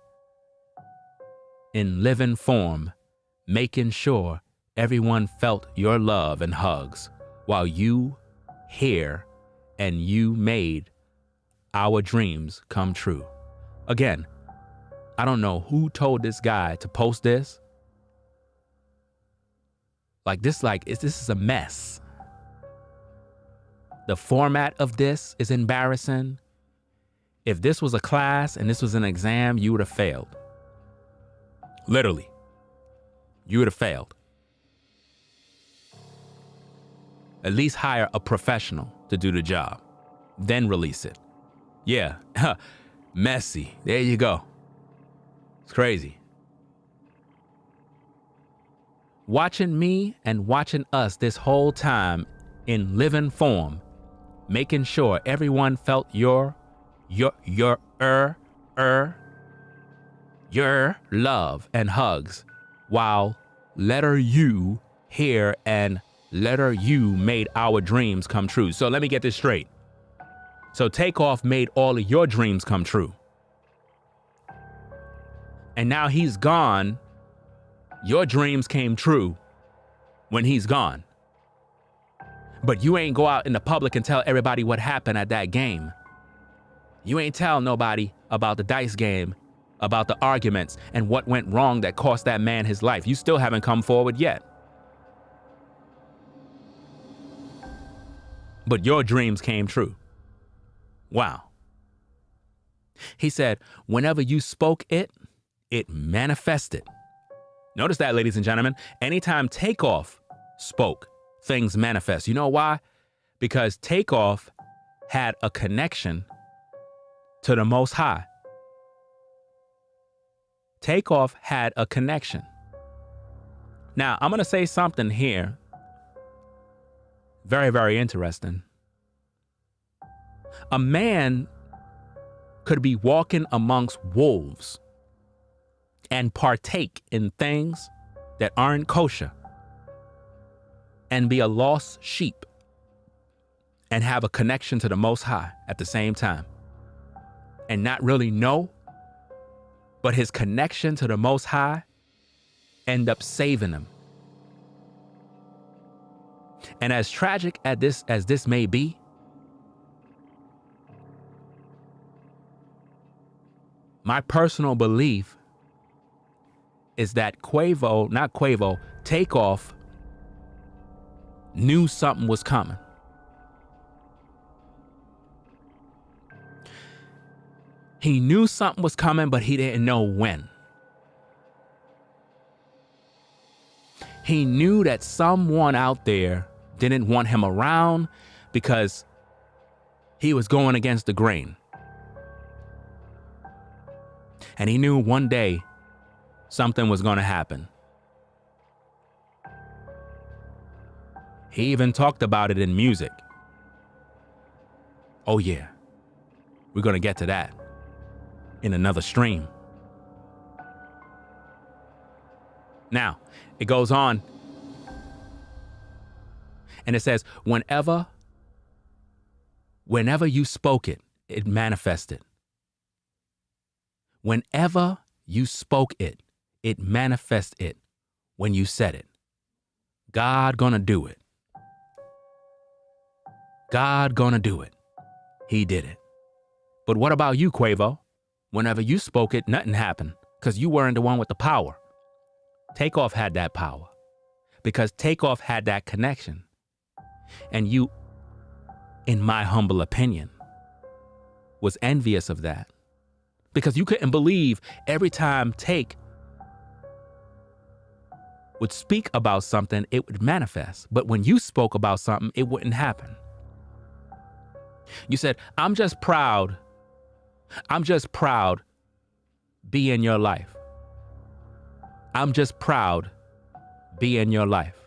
in living form, making sure everyone felt your love and hugs while you here and you made our dreams come true. Again, I don't know who told this guy to post this. This is a mess. The format of this is embarrassing. If this was a class and this was an exam, you would have failed. Literally. You would have failed. At least hire a professional to do the job, then release it. Yeah, messy. There you go. It's crazy. Watching me and watching us this whole time in living form, making sure everyone felt your love and hugs, while letter U here and letter U made our dreams come true. So let me get this straight. So TAKEOFF made all of your dreams come true. And now he's gone. Your dreams came true when he's gone. But you ain't go out in the public and tell everybody what happened at that game. You ain't tell nobody about the dice game, about the arguments and what went wrong that cost that man his life. You still haven't come forward yet. But your dreams came true. Wow. He said, whenever you spoke it, it manifested. Notice that, ladies and gentlemen. Anytime TAKEOFF spoke, things manifest. You know why? Because TAKEOFF had a connection to the Most High. TAKEOFF had a connection. Now, I'm going to say something here. Very, very interesting. A man could be walking amongst wolves and partake in things that aren't kosher and be a lost sheep and have a connection to the Most High at the same time and not really know, but his connection to the Most High end up saving him. And as tragic as this may be, My personal belief is that TAKEOFF knew something was coming. He knew something was coming, but he didn't know when. He knew that someone out there didn't want him around because he was going against the grain. And he knew one day something was going to happen. He even talked about it in music. Oh yeah, we're going to get to that in another stream. Now, it goes on and it says, whenever you spoke it, it manifested. Whenever you spoke it, it manifested when you said it. God gonna do it. God gonna do it. He did it. But what about you, Quavo? Whenever you spoke it, nothing happened because you weren't the one with the power. TAKEOFF had that power because TAKEOFF had that connection. And you, in my humble opinion, was envious of that because you couldn't believe every time Take would speak about something, it would manifest. But when you spoke about something, it wouldn't happen. You said, I'm just proud be in your life. I'm just proud be in your life.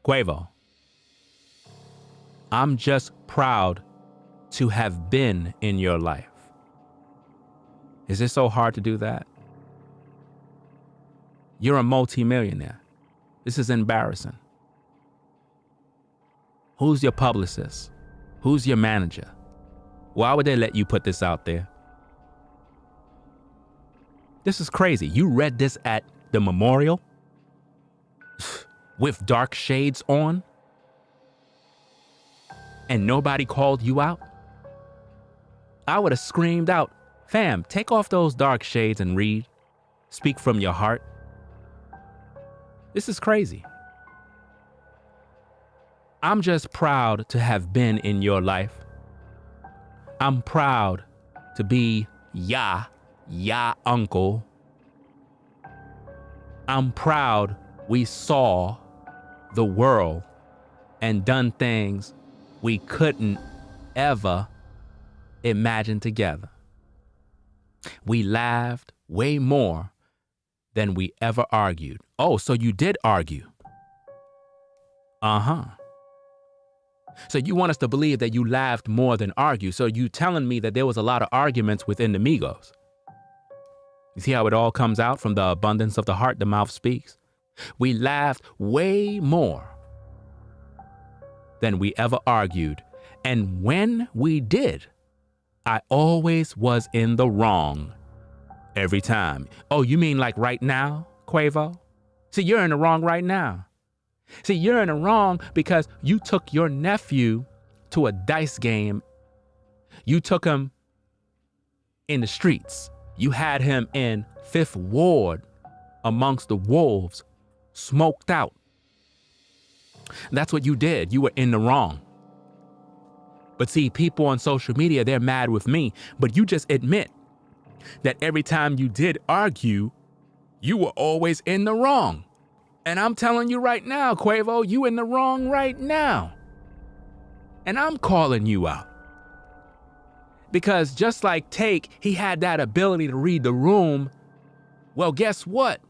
Quavo, I'm just proud to have been in your life. Is it so hard to do that? You're a multimillionaire. This is embarrassing. Who's your publicist? Who's your manager? Why would they let you put this out there? This is crazy. You read this at the memorial with dark shades on and nobody called you out? I would have screamed out, fam, take off those dark shades and read. Speak from your heart. This is crazy. I'm just proud to have been in your life. I'm proud to be ya uncle. I'm proud we saw the world and done things we couldn't ever imagine together. We laughed way more than we ever argued. Oh, so you did argue? Uh-huh. So you want us to believe that you laughed more than argued. So you telling me that there was a lot of arguments within the Migos. You see how it all comes out? From the abundance of the heart, the mouth speaks. We laughed way more than we ever argued. And when we did, I always was in the wrong every time. Oh, you mean like right now, Quavo? See, you're in the wrong right now. See, you're in the wrong because you took your nephew to a dice game. You took him in the streets. You had him in Fifth Ward amongst the wolves, smoked out. That's what you did. You were in the wrong. But see, people on social media, they're mad with me. But you just admit that every time you did argue, you were always in the wrong. And I'm telling you right now, Quavo, you in the wrong right now. And I'm calling you out. Because just like Take, he had that ability to read the room. Well, guess what?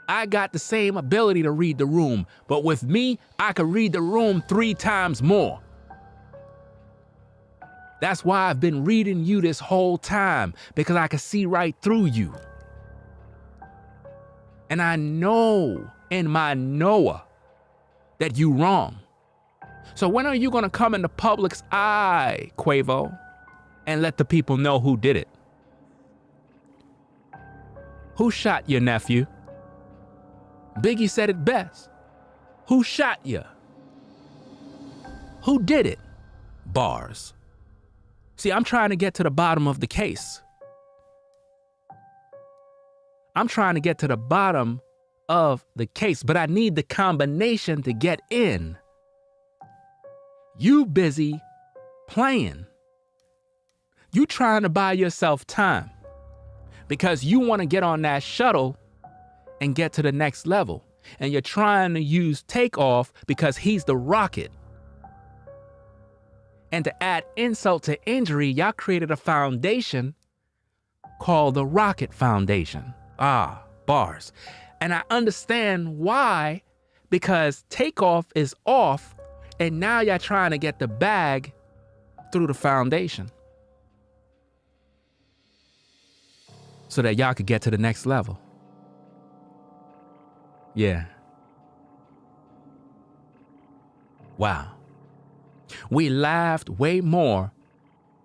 I got the same ability to read the room. But with me, I could read the room 3 times more. That's why I've been reading you this whole time, because I can see right through you. And I know in my Noah that you wrong. So when are you gonna come in the public's eye, Quavo, and let the people know who did it? Who shot your nephew? Biggie said it best. Who shot you? Who did it? Bars. See, I'm trying to get to the bottom of the case. I'm trying to get to the bottom of the case, but I need the combination to get in. You busy playing. You trying to buy yourself time because you want to get on that shuttle and get to the next level. And you're trying to use TAKEOFF because he's the rocket. And to add insult to injury, y'all created a foundation called the Rocket Foundation. Ah, bars. And I understand why, because TAKEOFF is off, and now y'all trying to get the bag through the foundation so that y'all could get to the next level. Yeah. Wow. We laughed way more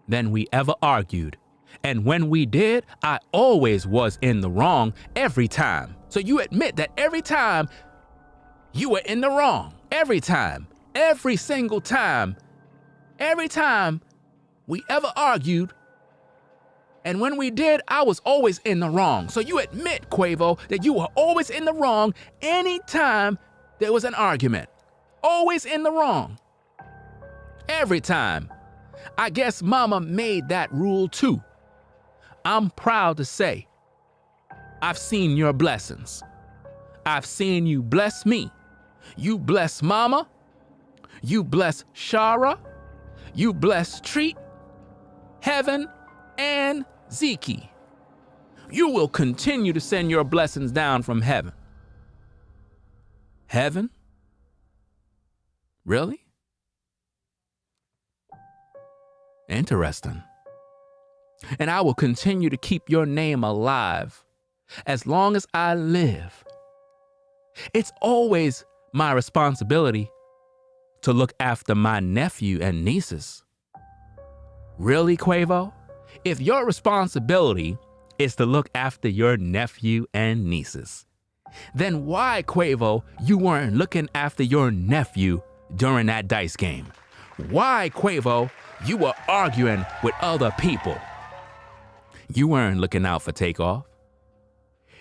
than we ever argued. And when we did, I always was in the wrong every time. So you admit that every time you were in the wrong. Every time. Every single time. Every time we ever argued. And when we did, I was always in the wrong. So you admit, Quavo, that you were always in the wrong anytime there was an argument. Always in the wrong. Every time. I guess mama made that rule too. I'm proud to say, I've seen your blessings. I've seen you bless me. You bless mama. You bless Shara. You bless Treat, Heaven, and Zeke. You will continue to send your blessings down from heaven. Heaven? Really? Interesting. And I will continue to keep your name alive as long as I live. It's always my responsibility to look after my nephew and nieces. Really, Quavo? If your responsibility is to look after your nephew and nieces, then why, Quavo, you weren't looking after your nephew during that dice game? Why, Quavo, you were arguing with other people? You weren't looking out for TAKEOFF.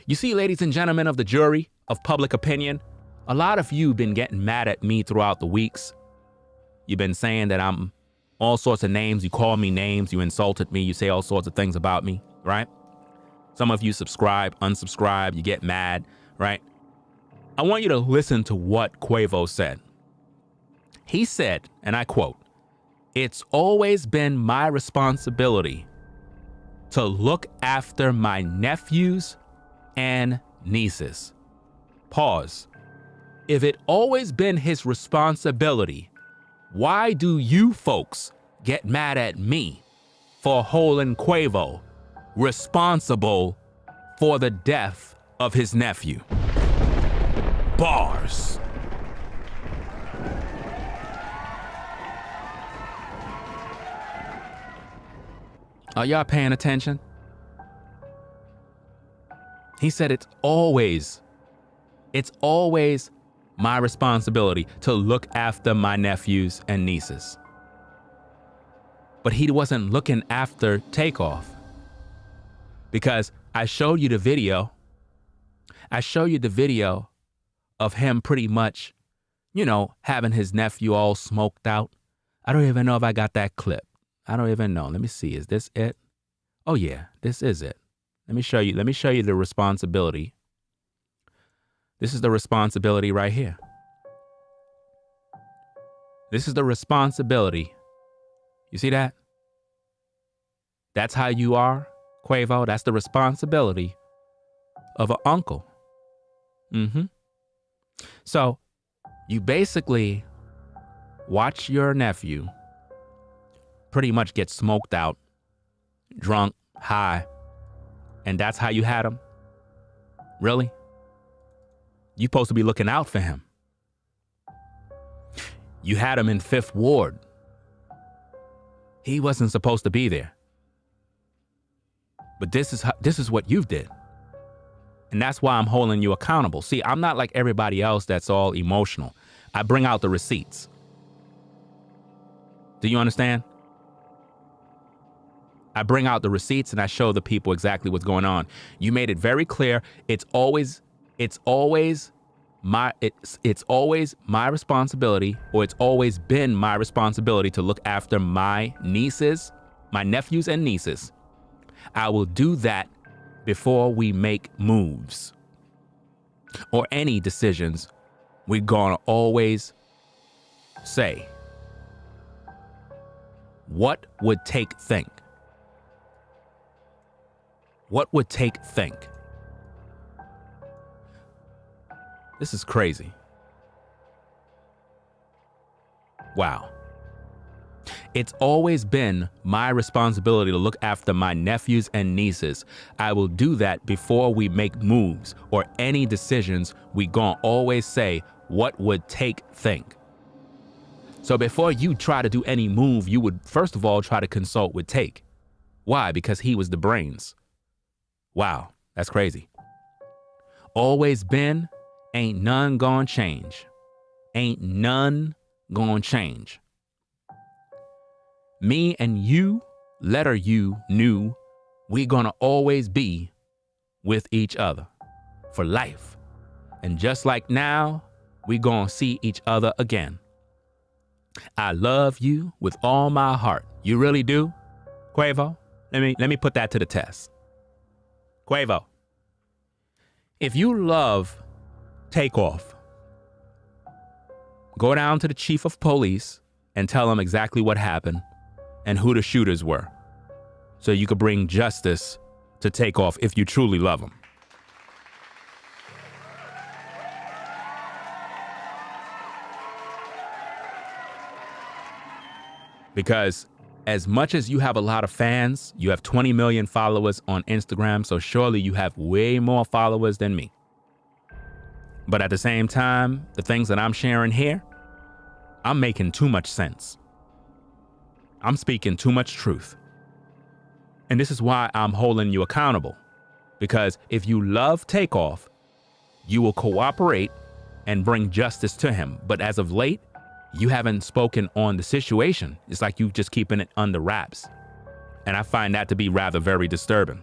You see, ladies and gentlemen of the jury of public opinion, a lot of you been getting mad at me throughout the weeks. You've been saying that I'm all sorts of names. You call me names. You insulted me. You say all sorts of things about me, right? Some of you subscribe, unsubscribe. You get mad, right? I want you to listen to what Quavo said. He said, and I quote, "It's always been my responsibility to look after my nephews and nieces." Pause. If it always been his responsibility, why do you folks get mad at me for holding Quavo responsible for the death of his nephew? Bars. Are y'all paying attention? He said it's always my responsibility to look after my nephews and nieces. But he wasn't looking after TAKEOFF, because I showed you the video. I showed you the video of him pretty much, having his nephew all smoked out. I don't even know if I got that clip. I don't even know. Let me see. Is this it? Oh yeah, this is it. Let me show you the responsibility. This is the responsibility right here. This is the responsibility. You see that? That's how you are, Quavo. That's the responsibility of an uncle. So you basically watch your nephew pretty much get smoked out, drunk, high, and that's how you had him? Really? You're supposed to be looking out for him. You had him in 5th Ward. He wasn't supposed to be there. But this is what you did. And that's why I'm holding you accountable. See, I'm not like everybody else that's all emotional. I bring out the receipts. Do you understand? I bring out the receipts and I show the people exactly what's going on. You made it very clear. It's always my responsibility, or it's always been my responsibility to look after my nephews and nieces. I will do that before we make moves or any decisions. We're gonna always say, what would Take think? What would Take think? This is crazy. Wow. It's always been my responsibility to look after my nephews and nieces. I will do that before we make moves or any decisions. We gon' always say, what would Take think? So before you try to do any move, you would first of all try to consult with Take. Why? Because he was the brains. Wow, that's crazy. Always been, ain't none gonna change. Ain't none gonna change. Me and you, letter U, knew we gonna always be with each other for life. And just like now, we gonna see each other again. I love you with all my heart. You really do? Quavo, let me put that to the test. Quavo, if you love TAKEOFF, go down to the chief of police and tell him exactly what happened and who the shooters were, so you could bring justice to TAKEOFF if you truly love him. Because as much as you have a lot of fans, you have 20 million followers on Instagram, so surely you have way more followers than me. But at the same time, the things that I'm sharing here, I'm making too much sense. I'm speaking too much truth. And this is why I'm holding you accountable. Because if you love TAKEOFF, you will cooperate and bring justice to him. But as of late, you haven't spoken on the situation. It's like you just keeping it under wraps. And I find that to be rather very disturbing.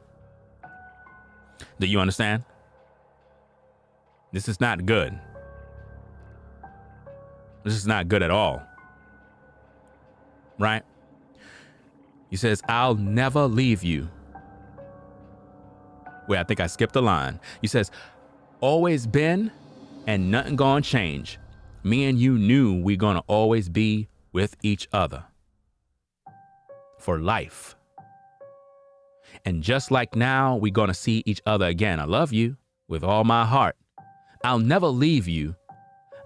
Do you understand? This is not good. This is not good at all. Right? He says, I'll never leave you. Wait, I think I skipped a line. He says, always been and nothing gonna change. Me and you knew we gonna always be with each other for life. And just like now, we gonna see each other again. I love you with all my heart. I'll never leave you.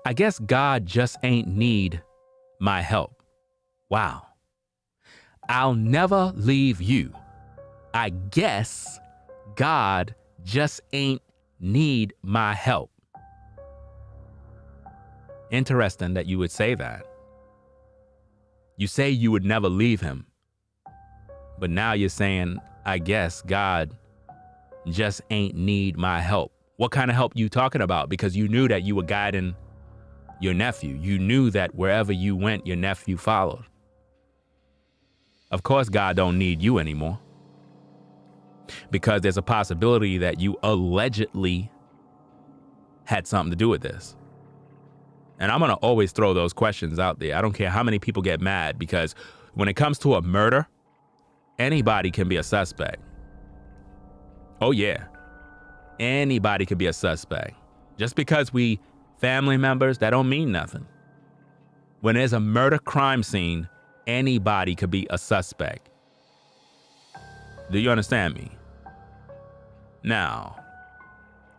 I guess God just ain't need my help. Wow. I'll never leave you. I guess God just ain't need my help. Interesting that you would say that. You say you would never leave him, but now you're saying, I guess God just ain't need my help. What kind of help you talking about? Because you knew that you were guiding your nephew. You knew that wherever you went, your nephew followed. Of course, God don't need you anymore, because there's a possibility that you allegedly had something to do with this. And I'm going to always throw those questions out there. I don't care how many people get mad, because when it comes to a murder, anybody can be a suspect. Oh, yeah. Anybody could be a suspect. Just because we family members, that don't mean nothing. When there's a murder crime scene, anybody could be a suspect. Do you understand me? Now,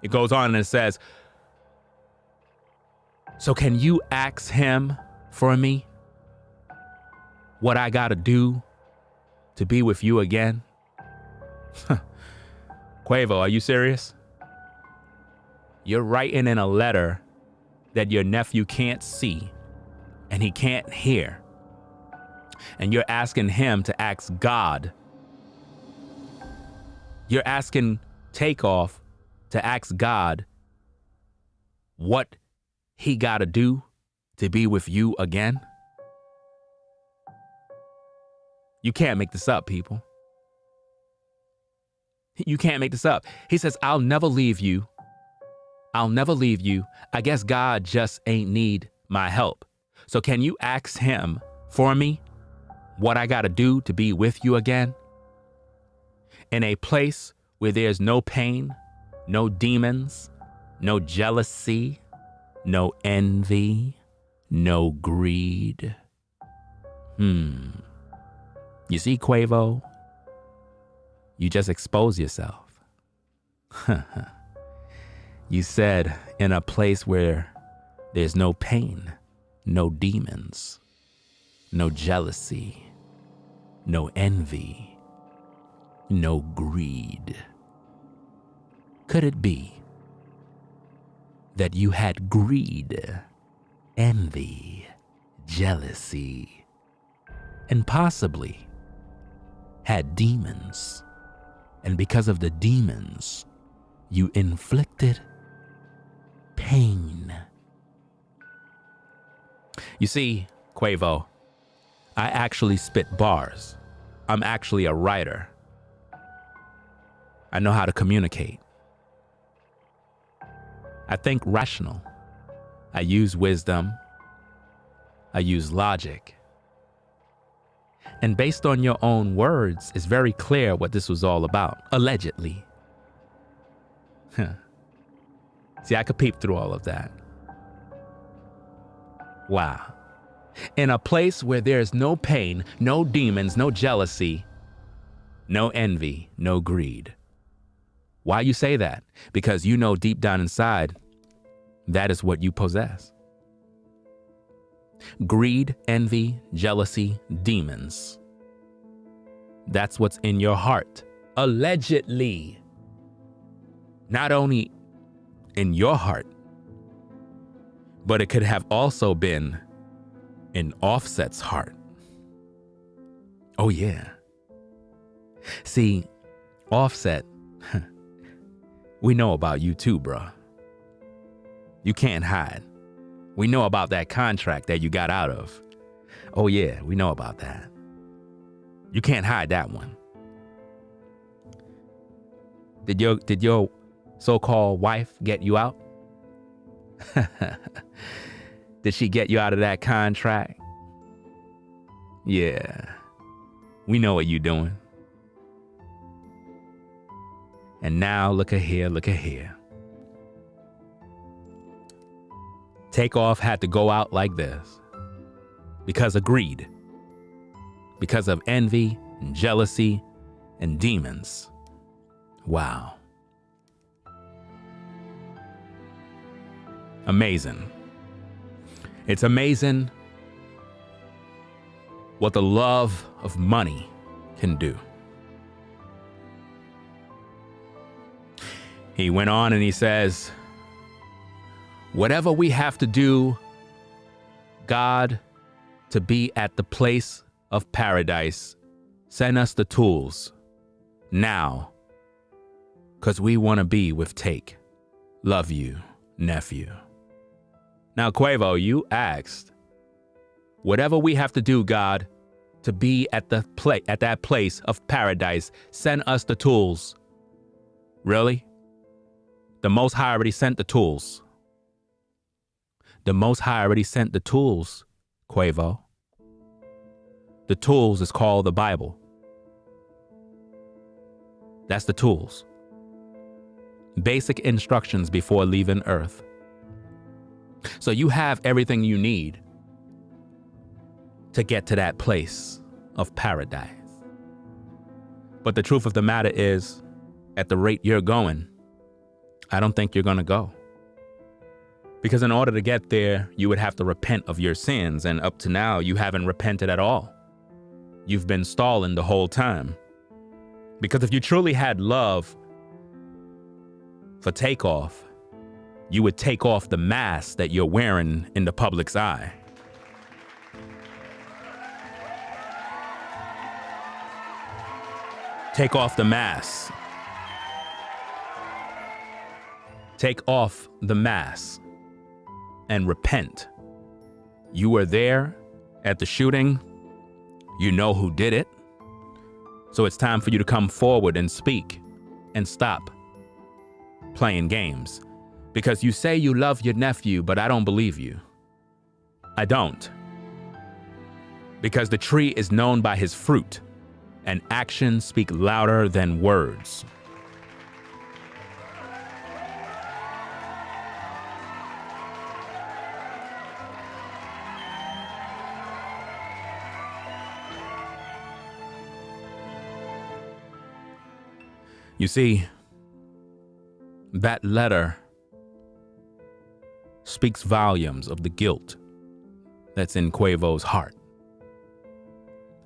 it goes on and it says, so can you ask him for me what I gotta do to be with you again? Quavo, are you serious? You're writing in a letter that your nephew can't see and he can't hear. And you're asking him to ask God. You're asking TAKEOFF to ask God what he got to do to be with you again. You can't make this up, people. You can't make this up. He says, I'll never leave you. I'll never leave you. I guess God just ain't need my help. So can you ask him for me what I got to do to be with you again? In a place where there's no pain, no demons, no jealousy, no envy, no greed. You see, Quavo, you just expose yourself. You said in a place where there's no pain, no demons, no jealousy, no envy, no greed. Could it be that you had greed, envy, jealousy, and possibly had demons? And because of the demons, you inflicted pain. You see, Quavo, I actually spit bars. I'm actually a writer. I know how to communicate. I think rational. I use wisdom. I use logic. And based on your own words, it's very clear what this was all about, allegedly. See, I could peep through all of that. Wow. In a place where there's no pain, no demons, no jealousy, no envy, no greed. Why you say that? Because you know deep down inside, that is what you possess. Greed, envy, jealousy, demons. That's what's in your heart, allegedly. Not only in your heart, but it could have also been in Offset's heart. Oh yeah. See, Offset, we know about you too, bruh. You can't hide. We know about that contract that you got out of. Oh yeah, we know about that. You can't hide that one. Did your so-called wife get you out? Did she get you out of that contract? Yeah. We know what you're doing. And now look at here, look at here. TAKEOFF had to go out like this because of greed, because of envy and jealousy and demons. Wow. Amazing. It's amazing what the love of money can do. He went on and he says, whatever we have to do, God, to be at the place of paradise, send us the tools now, because we want to be with Take. Love you, nephew. Now, Quavo, you asked, whatever we have to do, God, to be at that place of paradise, send us the tools. Really? The Most High already sent the tools. The Most High already sent the tools, Quavo. The tools is called the Bible. That's the tools. Basic instructions before leaving Earth. So you have everything you need to get to that place of paradise. But the truth of the matter is, at the rate you're going, I don't think you're going to go. Because in order to get there, you would have to repent of your sins. And up to now, you haven't repented at all. You've been stalling the whole time. Because if you truly had love for TAKEOFF, you would take off the mask that you're wearing in the public's eye. Take off the mask. Take off the mask and repent. You were there at the shooting. You know who did it. So it's time for you to come forward and speak and stop playing games. Because you say you love your nephew, but I don't believe you. I don't. Because the tree is known by his fruit, and actions speak louder than words. You see, that letter speaks volumes of the guilt that's in Quavo's heart.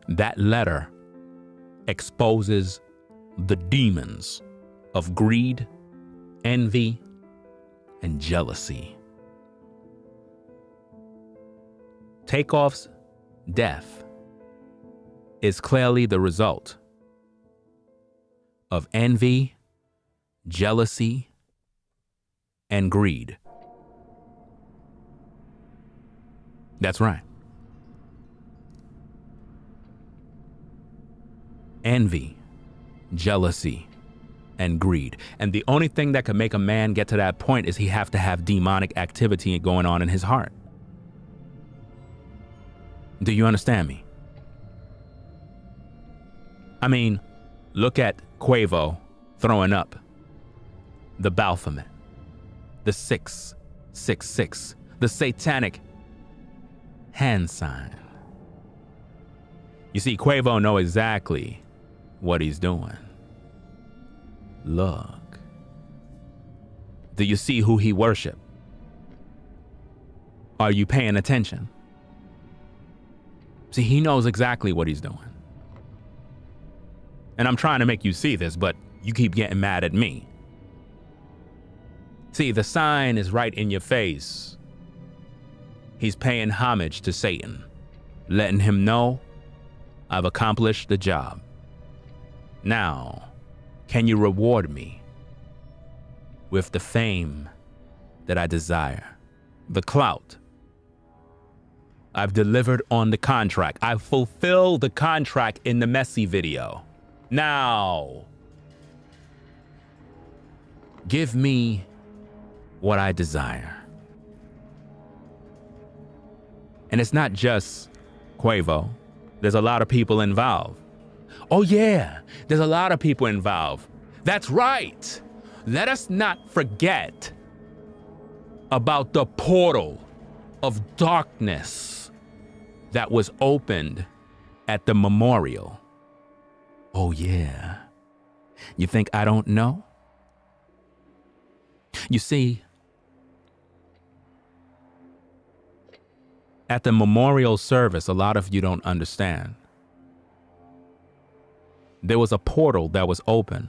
That letter exposes the demons of greed, envy, and jealousy. TAKEOFF's death is clearly the result of envy, jealousy, and greed. That's right. Envy, jealousy, and greed. And the only thing that could make a man get to that point is he have to have demonic activity going on in his heart. Do you understand me? I mean, look at Quavo throwing up the Baphomet, the 666, the satanic hand sign. You see, Quavo know exactly what he's doing. Look. Do you see who he worship? Are you paying attention? See, he knows exactly what he's doing. And I'm trying to make you see this, but you keep getting mad at me. See, the sign is right in your face. He's paying homage to Satan, letting him know, I've accomplished the job. Now, can you reward me with the fame that I desire, the clout? I've delivered on the contract. I've fulfilled the contract in the Messi video. Now, give me what I desire. And it's not just Quavo. There's a lot of people involved. Oh yeah, there's a lot of people involved. That's right. Let us not forget about the portal of darkness that was opened at the memorial. Oh yeah. You think I don't know? You see, at the memorial service, a lot of you don't understand. There was a portal that was open.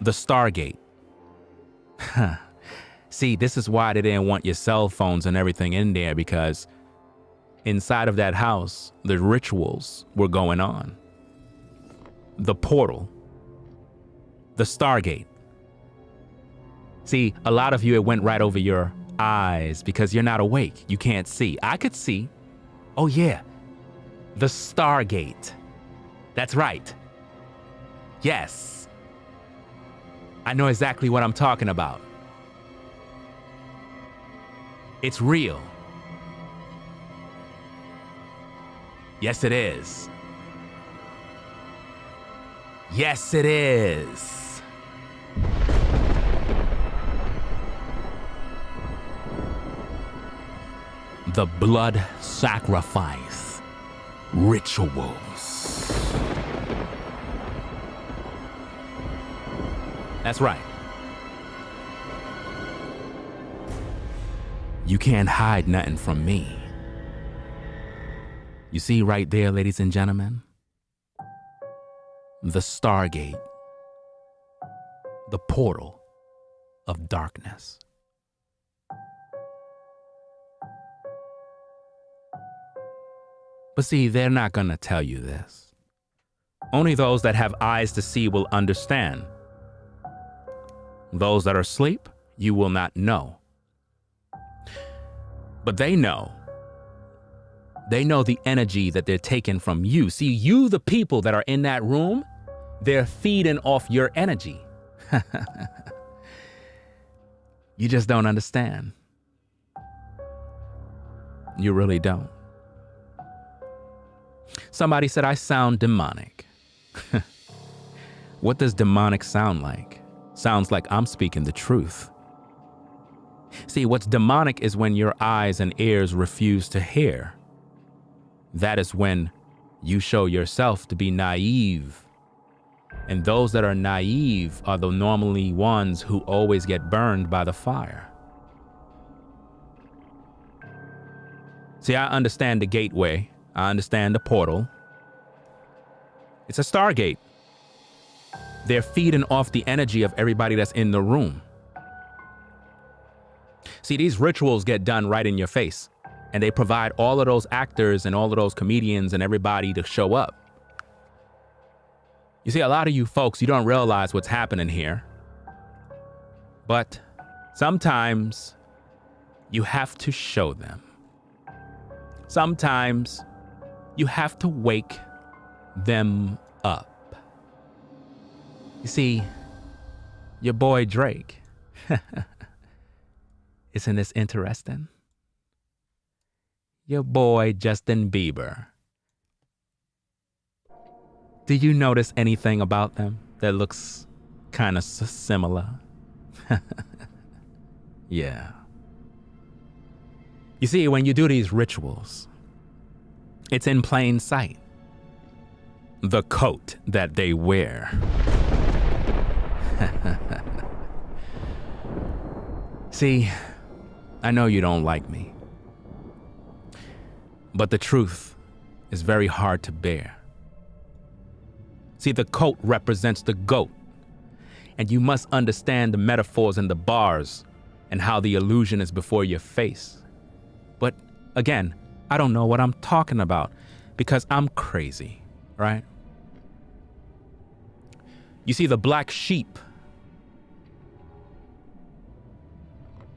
The Stargate. See, this is why they didn't want your cell phones and everything in there, because inside of that house, the rituals were going on. The portal. The Stargate. See, a lot of you, it went right over your eyes because you're not awake. You can't see. I could see. Oh yeah. The Stargate. That's right. Yes. I know exactly what I'm talking about. It's real. Yes, it is. Yes, it is. The blood sacrifice rituals. That's right. You can't hide nothing from me. You see right there, ladies and gentlemen? The Stargate. The portal of darkness. But see, they're not gonna tell you this. Only those that have eyes to see will understand. Those that are asleep, you will not know. But they know. They know the energy that they're taking from you. See, you, the people that are in that room, They're feeding off your energy. You just don't understand. You really don't. Somebody said I sound demonic. What does demonic sound like? Sounds like I'm speaking the truth. See, what's demonic is when your eyes and ears refuse to hear. That is when you show yourself to be naive. And those that are naive are the normally ones who always get burned by the fire. See, I understand the gateway. I understand the portal. It's a stargate. They're feeding off the energy of everybody that's in the room. See, these rituals get done right in your face, and they provide all of those actors and all of those comedians and everybody to show up. You see, a lot of you folks, you don't realize what's happening here. But sometimes you have to show them. Sometimes you have to wake them up. You see, your boy Drake, isn't this interesting? Your boy Justin Bieber. Do you notice anything about them that looks kind of similar? Yeah. You see, when you do these rituals, it's in plain sight. The coat that they wear. See, I know you don't like me, but the truth is very hard to bear. See, the coat represents the goat, and you must understand the metaphors and the bars and how the illusion is before your face. But again, I don't know what I'm talking about because I'm crazy, right? You see, the black sheep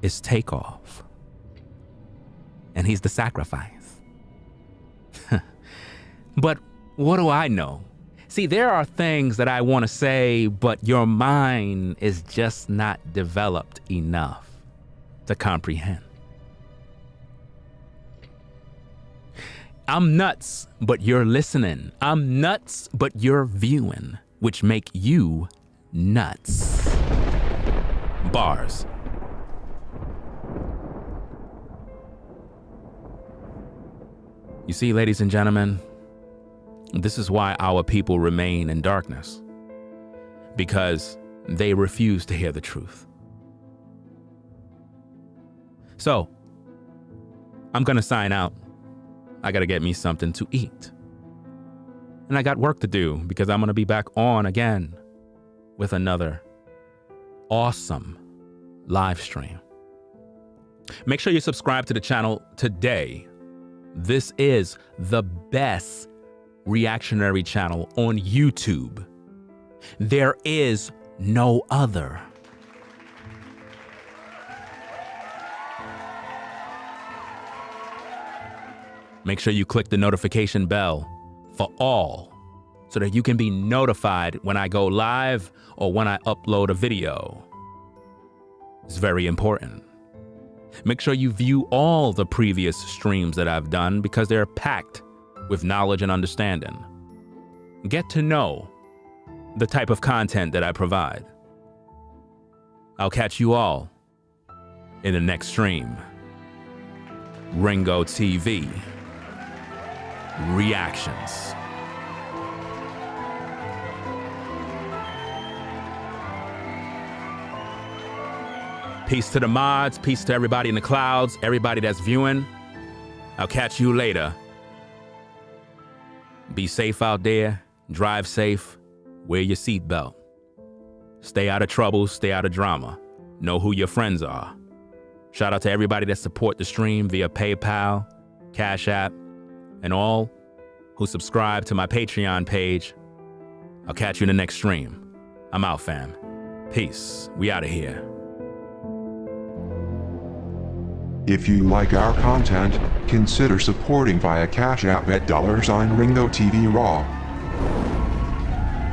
is TAKEOFF, and he's the sacrifice. But what do I know? See, there are things that I want to say, but your mind is just not developed enough to comprehend. I'm nuts, but you're listening. I'm nuts, but you're viewing, which make you nuts. Bars. You see, ladies and gentlemen, this is why our people remain in darkness, because they refuse to hear the truth. So, I'm gonna sign out. I gotta get me something to eat. And I got work to do because I'm gonna be back on again with another awesome live stream. Make sure you subscribe to the channel today. This is the best reactionary channel on YouTube. There is no other. Make sure you click the notification bell for all so that you can be notified when I go live or when I upload a video. It's very important. Make sure you view all the previous streams that I've done because they're packed with knowledge and understanding. Get to know the type of content that I provide. I'll catch you all in the next stream. Ringo TV Reactions. Peace to the mods, peace to everybody in the clouds, everybody that's viewing. I'll catch you later. Be safe out there, drive safe, wear your seatbelt. Stay out of trouble, stay out of drama. Know who your friends are. Shout out to everybody that support the stream via PayPal, Cash App, and all who subscribe to my Patreon page. I'll catch you in the next stream. I'm out, fam. Peace. We out of here. If you like our content, consider supporting via Cash App at $Ringo TV Raw.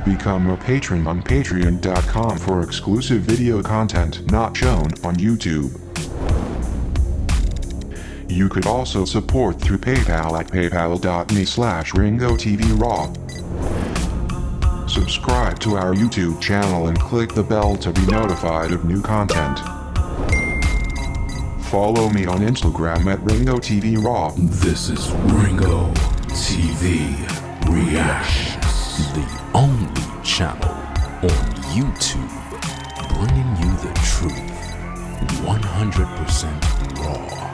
Become a patron on patreon.com for exclusive video content not shown on YouTube. You could also support through PayPal at paypal.me/RingoTVRaw. Subscribe to our YouTube channel and click the bell to be notified of new content. Follow me on Instagram at RingoTVRaw. This is Ringo TV Reactions, the only channel on YouTube bringing you the truth 100% raw.